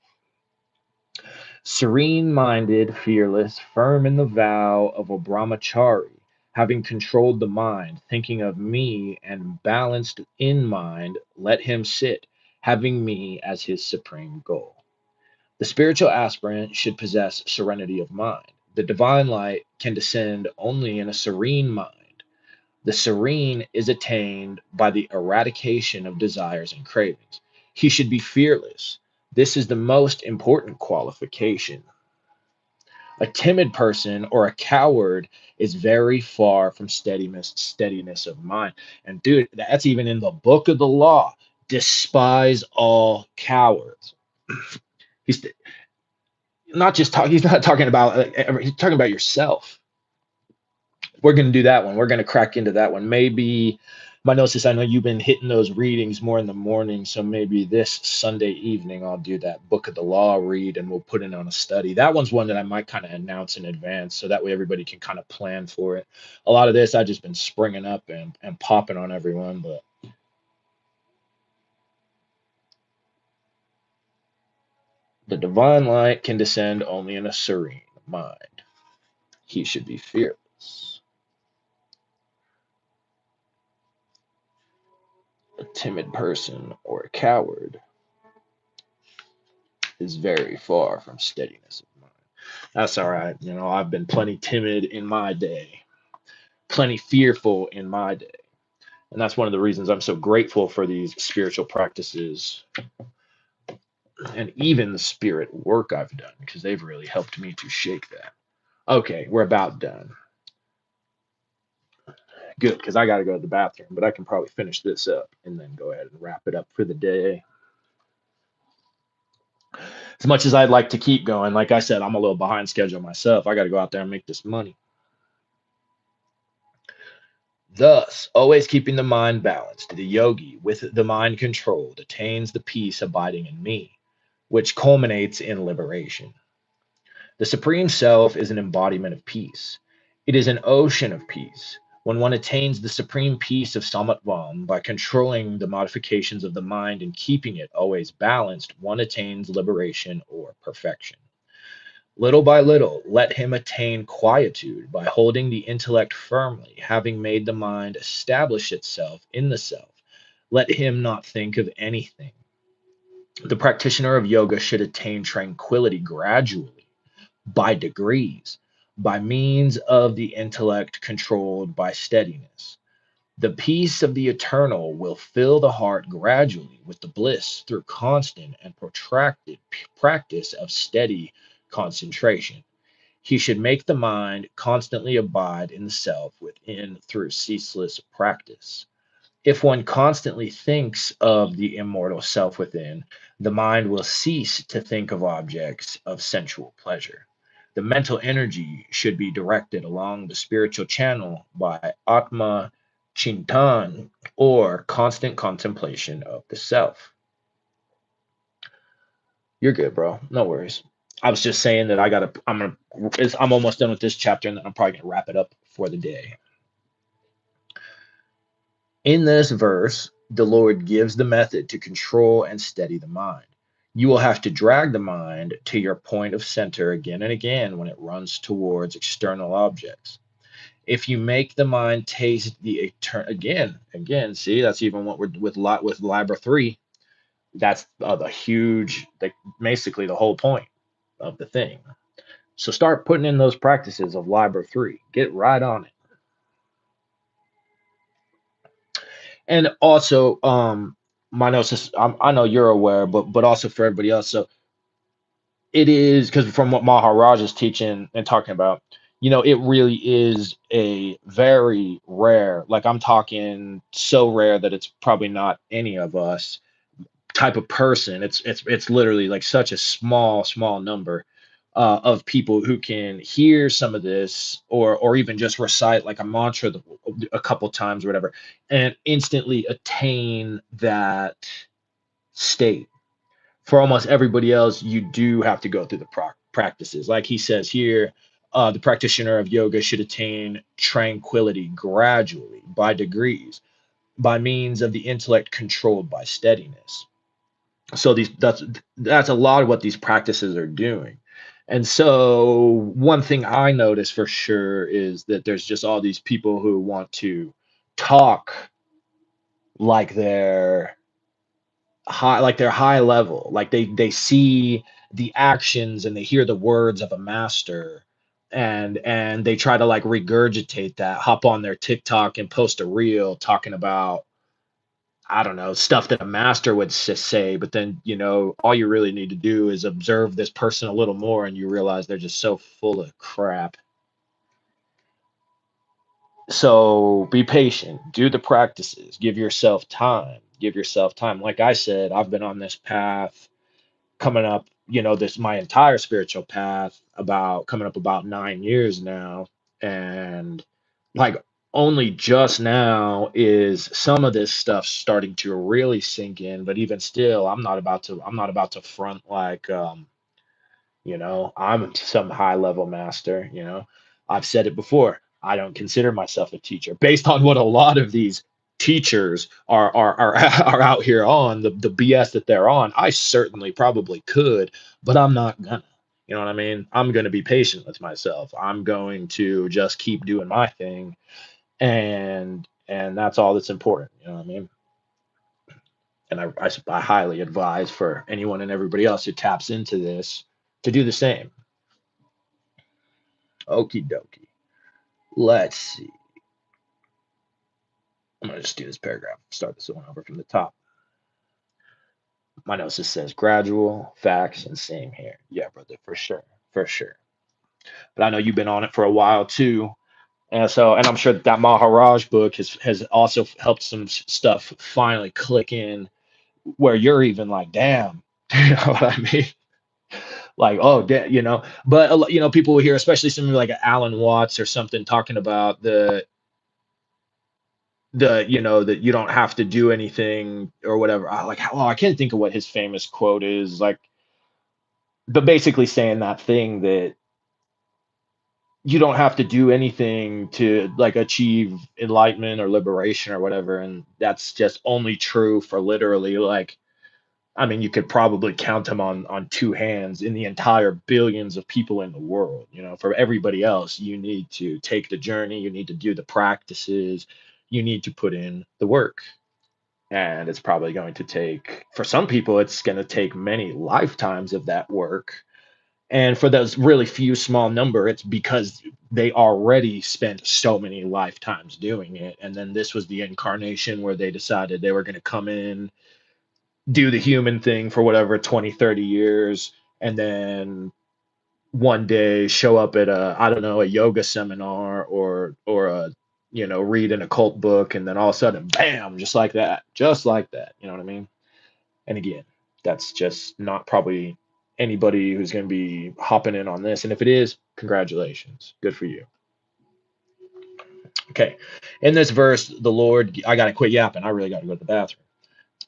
Serene minded, fearless, firm in the vow of a brahmachari, having controlled the mind, thinking of me and balanced in mind, let him sit, having me as his supreme goal. The spiritual aspirant should possess serenity of mind. The divine light can descend only in a serene mind. The serene is attained by the eradication of desires and cravings. He should be fearless. This is the most important qualification. A timid person or a coward is very far from steadiness of mind. And dude, that's even in the book of the law. Despise all cowards. He's not just talking. He's not talking about. He's talking about yourself. We're going to do that one. We're going to crack into that one. Maybe my notes. I know you've been hitting those readings more in the morning, so maybe this Sunday evening I'll do that book of the law read, and we'll put it on a study. That one's one that I might kind of announce in advance, so that way everybody can kind of plan for it. A lot of this I just been springing up and popping on everyone, but the divine light can descend only in a serene mind. He should be fearless. A timid person or a coward is very far from steadiness of mind. That's all right. You know, I've been plenty timid in my day, plenty fearful in my day. And that's one of the reasons I'm so grateful for these spiritual practices and even the spirit work I've done because they've really helped me to shake that. Okay, we're about done. Good, because I got to go to the bathroom, but I can probably finish this up and then go ahead and wrap it up for the day. As much as I'd like to keep going, like I said, I'm a little behind schedule myself. I got to go out there and make this money. Thus, always keeping the mind balanced, the yogi, with the mind controlled, attains the peace abiding in me, which culminates in liberation. The Supreme Self is an embodiment of peace. It is an ocean of peace. When one attains the supreme peace of Samatvam by controlling the modifications of the mind and keeping it always balanced, one attains liberation or perfection. Little by little, let him attain quietude by holding the intellect firmly, having made the mind establish itself in the self. Let him not think of anything. The practitioner of yoga should attain tranquility gradually, by degrees, by means of the intellect controlled by steadiness. The peace of the eternal will fill the heart gradually with the bliss through constant and protracted practice of steady concentration. He should make the mind constantly abide in the self within through ceaseless practice. If one constantly thinks of the immortal self within, the mind will cease to think of objects of sensual pleasure. The mental energy should be directed along the spiritual channel by Atma Chintan, or constant contemplation of the self. You're good, bro. No worries. I was just saying that I'm almost done with this chapter, and then I'm probably gonna wrap it up for the day. In this verse, the Lord gives the method to control and steady the mind. You will have to drag the mind to your point of center again and again when it runs towards external objects. If you make the mind taste the eternal, again, see, that's even what we're with Libra 3. That's the huge, like, basically the whole point of the thing. So start putting in those practices of Libra 3. Get right on it. And also, my notes is, I know you're aware, but also for everybody else. So it is, because from what Maharaj is teaching and talking about, it really is a very rare, like I'm talking so rare that it's probably not any of us type of person. It's literally like such a small number of people who can hear some of this, or even just recite like a mantra a couple times or whatever, and instantly attain that state. For almost everybody else, you do have to go through the practices. Like he says here, the practitioner of yoga should attain tranquility gradually, by degrees, by means of the intellect controlled by steadiness. So that's a lot of what these practices are doing. And so one thing I notice for sure is that there's just all these people who want to talk like they're high level, like they see the actions and they hear the words of a master, and they try to like regurgitate that, hop on their TikTok and post a reel talking about, I don't know, stuff that a master would say, but then, all you really need to do is observe this person a little more and you realize they're just so full of crap. So be patient, do the practices, give yourself time, give yourself time. Like I said, I've been on this path coming up, this my entire spiritual path about coming up about 9 years now. And like only just now is some of this stuff starting to really sink in. But even still, I'm not about to front like, I'm some high level master. I've said it before. I don't consider myself a teacher based on what a lot of these teachers are are out here on the BS that they're on. I certainly probably could, but I'm not gonna. You know what I mean? I'm gonna be patient with myself. I'm going to just keep doing my thing, and that's all that's important. You know what I mean? And I highly advise for anyone and everybody else who taps into this to do the same. Okie dokie. Let's see. I'm going to just do this paragraph. Start this one over from the top. My notes just says gradual, facts, and same here. Yeah, brother, for sure. For sure. But I know you've been on it for a while too. And I'm sure that Maharaj book has also helped some stuff finally click in where you're even like, damn, you know what I mean? Like, oh, but people will hear, especially somebody like Alan Watts or something, talking about that you don't have to do anything or whatever. I can't think of what his famous quote is, like, but basically saying that thing that you don't have to do anything to like achieve enlightenment or liberation or whatever, and that's just only true for literally, like, I mean, you could probably count them on two hands in the entire billions of people in the world. For everybody else, you need to take the journey, you need to do the practices, you need to put in the work. And it's probably going to take, for some people, it's going to take many lifetimes of that work. And for those really few small number, it's because they already spent so many lifetimes doing it. And then this was the incarnation where they decided they were going to come in, do the human thing for whatever 20, 30 years, and then one day show up at a, I don't know, a yoga seminar or a, read an occult book, and then all of a sudden, bam, just like that. You know what I mean? And again, that's just not probably anybody who's going to be hopping in on this. And if it is, congratulations. Good for you. Okay. In this verse, the Lord, I got to quit yapping. I really got to go to the bathroom.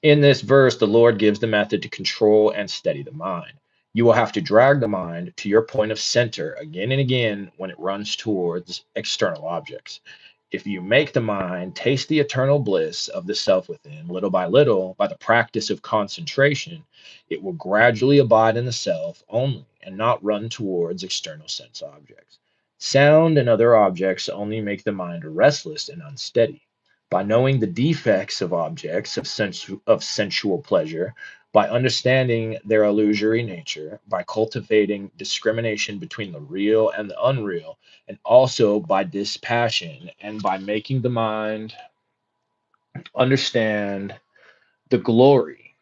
In this verse, the Lord gives the method to control and steady the mind. You will have to drag the mind to your point of center again and again when it runs towards external objects. If you make the mind taste the eternal bliss of the self within, little by the practice of concentration, it will gradually abide in the self only and not run towards external sense objects. Sound and other objects only make the mind restless and unsteady. By knowing the defects of objects of sensual pleasure, by understanding their illusory nature, by cultivating discrimination between the real and the unreal, and also by dispassion, and by making the mind understand the glory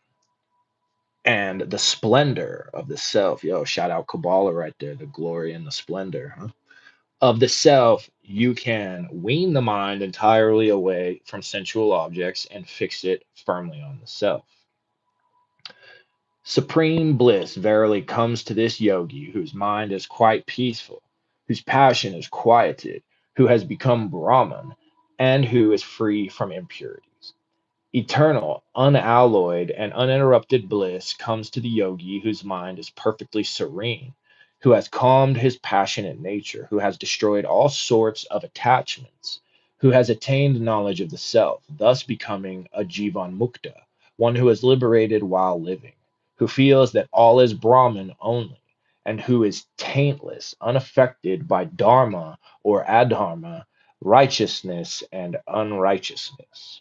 and the splendor of the self. Yo, shout out Kabbalah right there, the glory and the splendor, huh? Of the self, you can wean the mind entirely away from sensual objects and fix it firmly on the self. Supreme bliss verily comes to this yogi whose mind is quite peaceful, whose passion is quieted, who has become Brahman, and who is free from impurities. Eternal, unalloyed, and uninterrupted bliss comes to the yogi whose mind is perfectly serene, who has calmed his passionate nature, who has destroyed all sorts of attachments, who has attained knowledge of the self, thus becoming a Jivan Mukta, one who is liberated while living, who feels that all is Brahman only, and who is taintless, unaffected by dharma or adharma, righteousness and unrighteousness.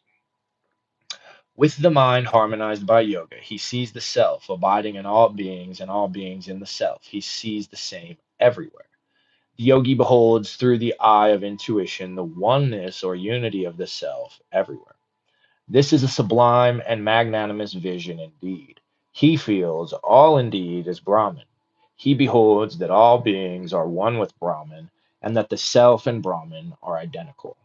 With the mind harmonized by yoga, he sees the self abiding in all beings and all beings in the self. He sees the same everywhere. The yogi beholds through the eye of intuition the oneness or unity of the self everywhere. This is a sublime and magnanimous vision indeed. He feels all indeed is Brahman. He beholds that all beings are one with Brahman and that the self and Brahman are identical.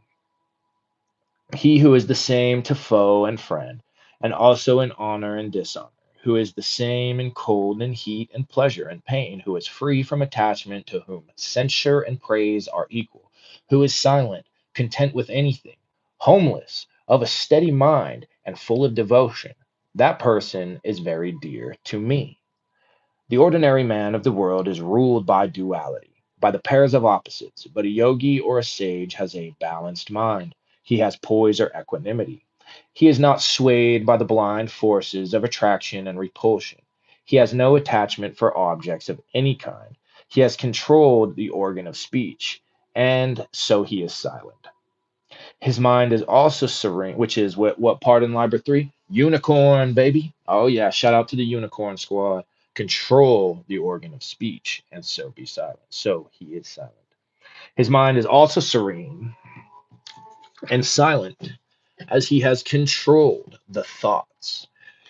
He who is the same to foe and friend, and also in honor and dishonor, who is the same in cold and heat and pleasure and pain, who is free from attachment, to whom censure and praise are equal, who is silent, content with anything, homeless, of a steady mind, and full of devotion, that person is very dear to me. The ordinary man of the world is ruled by duality, by the pairs of opposites, but a yogi or a sage has a balanced mind. He has poise or equanimity. He is not swayed by the blind forces of attraction and repulsion. He has no attachment for objects of any kind. He has controlled the organ of speech, and so he is silent. His mind is also serene, which is what part in Liber 3? Unicorn, baby. Oh, yeah. Shout out to the Unicorn Squad. Control the organ of speech, and so be silent. So he is silent. His mind is also serene and silent as he has controlled the thoughts.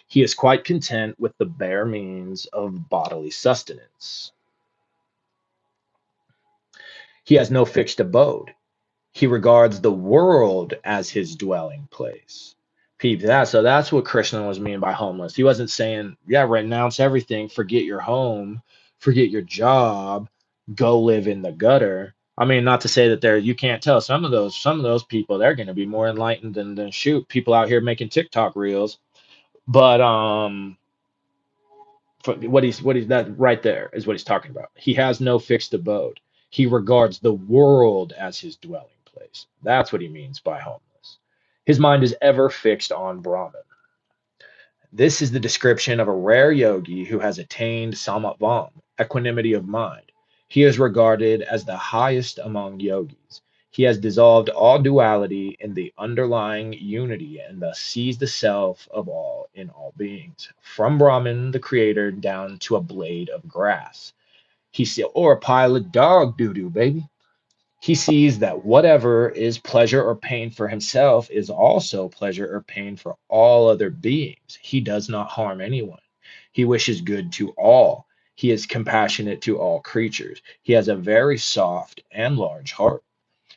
He is quite content with the bare means of bodily sustenance. He has no fixed abode. He regards the world as his dwelling place. Peep that. So that's what Krishna was meaning by homeless. He wasn't saying, yeah, renounce everything, forget your home, forget your job, go live in the gutter. I mean, not to say that you can't tell some of those people, they're going to be more enlightened than shoot people out here making TikTok reels. But what he's that right there is what he's talking about. He has no fixed abode. He regards the world as his dwelling place. That's what he means by homeless. His mind is ever fixed on Brahman. This is the description of a rare yogi who has attained Samatvam, equanimity of mind. He is regarded as the highest among yogis. He has dissolved all duality in the underlying unity and thus sees the self of all in all beings, from Brahman, the creator, down to a blade of grass. Or a pile of dog doo doo, baby. He sees that whatever is pleasure or pain for himself is also pleasure or pain for all other beings. He does not harm anyone. He wishes good to all. He is compassionate to all creatures. He has a very soft and large heart.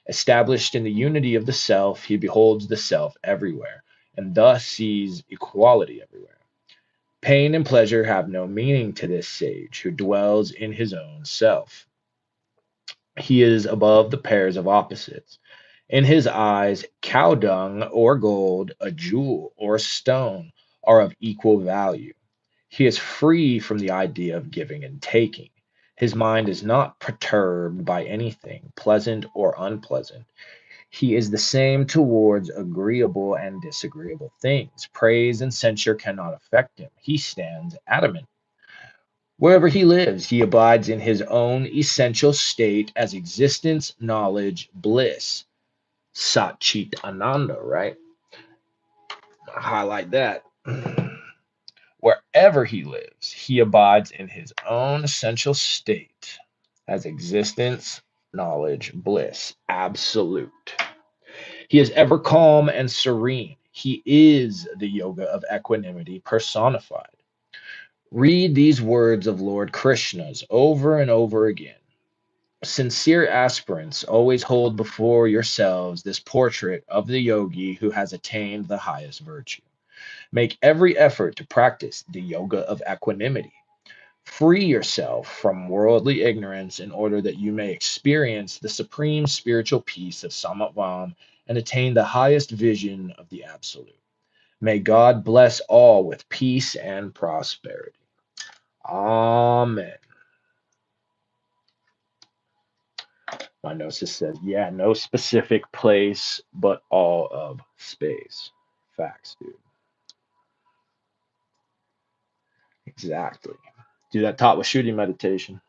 Established in the unity of the self, he beholds the self everywhere and thus sees equality everywhere. Pain and pleasure have no meaning to this sage who dwells in his own self. He is above the pairs of opposites. In his eyes, cow dung or gold, a jewel or a stone, are of equal value. He is free from the idea of giving and taking. His mind is not perturbed by anything, pleasant or unpleasant. He is the same towards agreeable and disagreeable things. Praise and censure cannot affect him. He stands adamant. Wherever he lives, he abides in his own essential state as existence, knowledge, bliss. Sat Chit Ananda, right? Highlight that. Wherever he lives, he abides in his own essential state as existence, knowledge, bliss, absolute. He is ever calm and serene. He is the yoga of equanimity personified. Read these words of Lord Krishna's over and over again. Sincere aspirants, always hold before yourselves this portrait of the yogi who has attained the highest virtue. Make every effort to practice the yoga of equanimity. Free yourself from worldly ignorance in order that you may experience the supreme spiritual peace of Samatvam and attain the highest vision of the Absolute. May God bless all with peace and prosperity. Amen. My gnosis says, yeah, no specific place, but all of space. Facts, dude. Exactly. Do that taught with shooting meditation.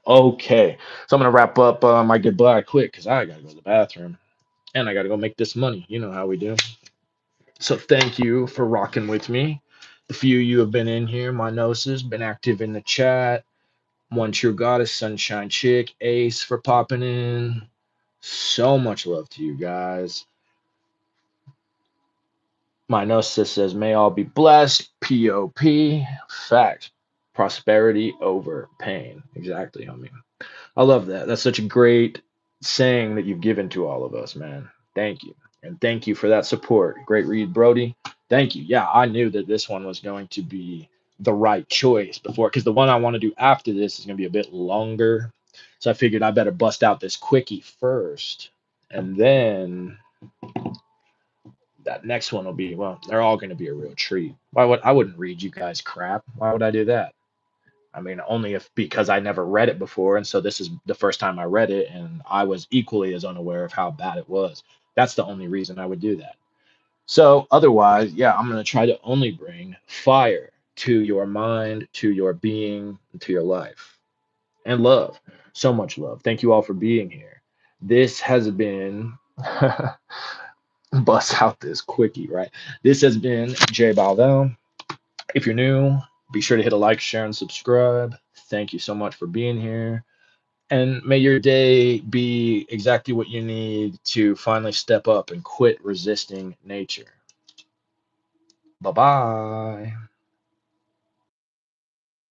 Okay, so I'm gonna wrap up my goodbye quick because I gotta go to the bathroom and I gotta go make this money. You know how we do. So thank you for rocking with me. The few you have been in here, my gnosis, been active in the chat. One True Goddess, Sunshine Chick, Ace for popping in. So much love to you guys. My gnosis says, may all be blessed. POP. Fact. Prosperity over pain. Exactly, homie. I love that. That's such a great saying that you've given to all of us, man. Thank you. And thank you for that support. Great read, Brody. Thank you. Yeah, I knew that this one was going to be the right choice before, because the one I want to do after this is going to be a bit longer. So I figured I better bust out this quickie first. And then that next one will be, well, they're all going to be a real treat. I wouldn't read you guys crap. Why would I do that? I mean, only if because I never read it before, and so this is the first time I read it, and I was equally as unaware of how bad it was. That's the only reason I would do that. So otherwise, yeah, I'm gonna try to only bring fire to your mind, to your being, to your life, and love. So much love. Thank you all for being here. This has been bust out this quickie, right? This has been Jay Balvel. If you're new, be sure to hit a like, share, and subscribe. Thank you so much for being here. And may your day be exactly what you need to finally step up and quit resisting nature. Bye bye.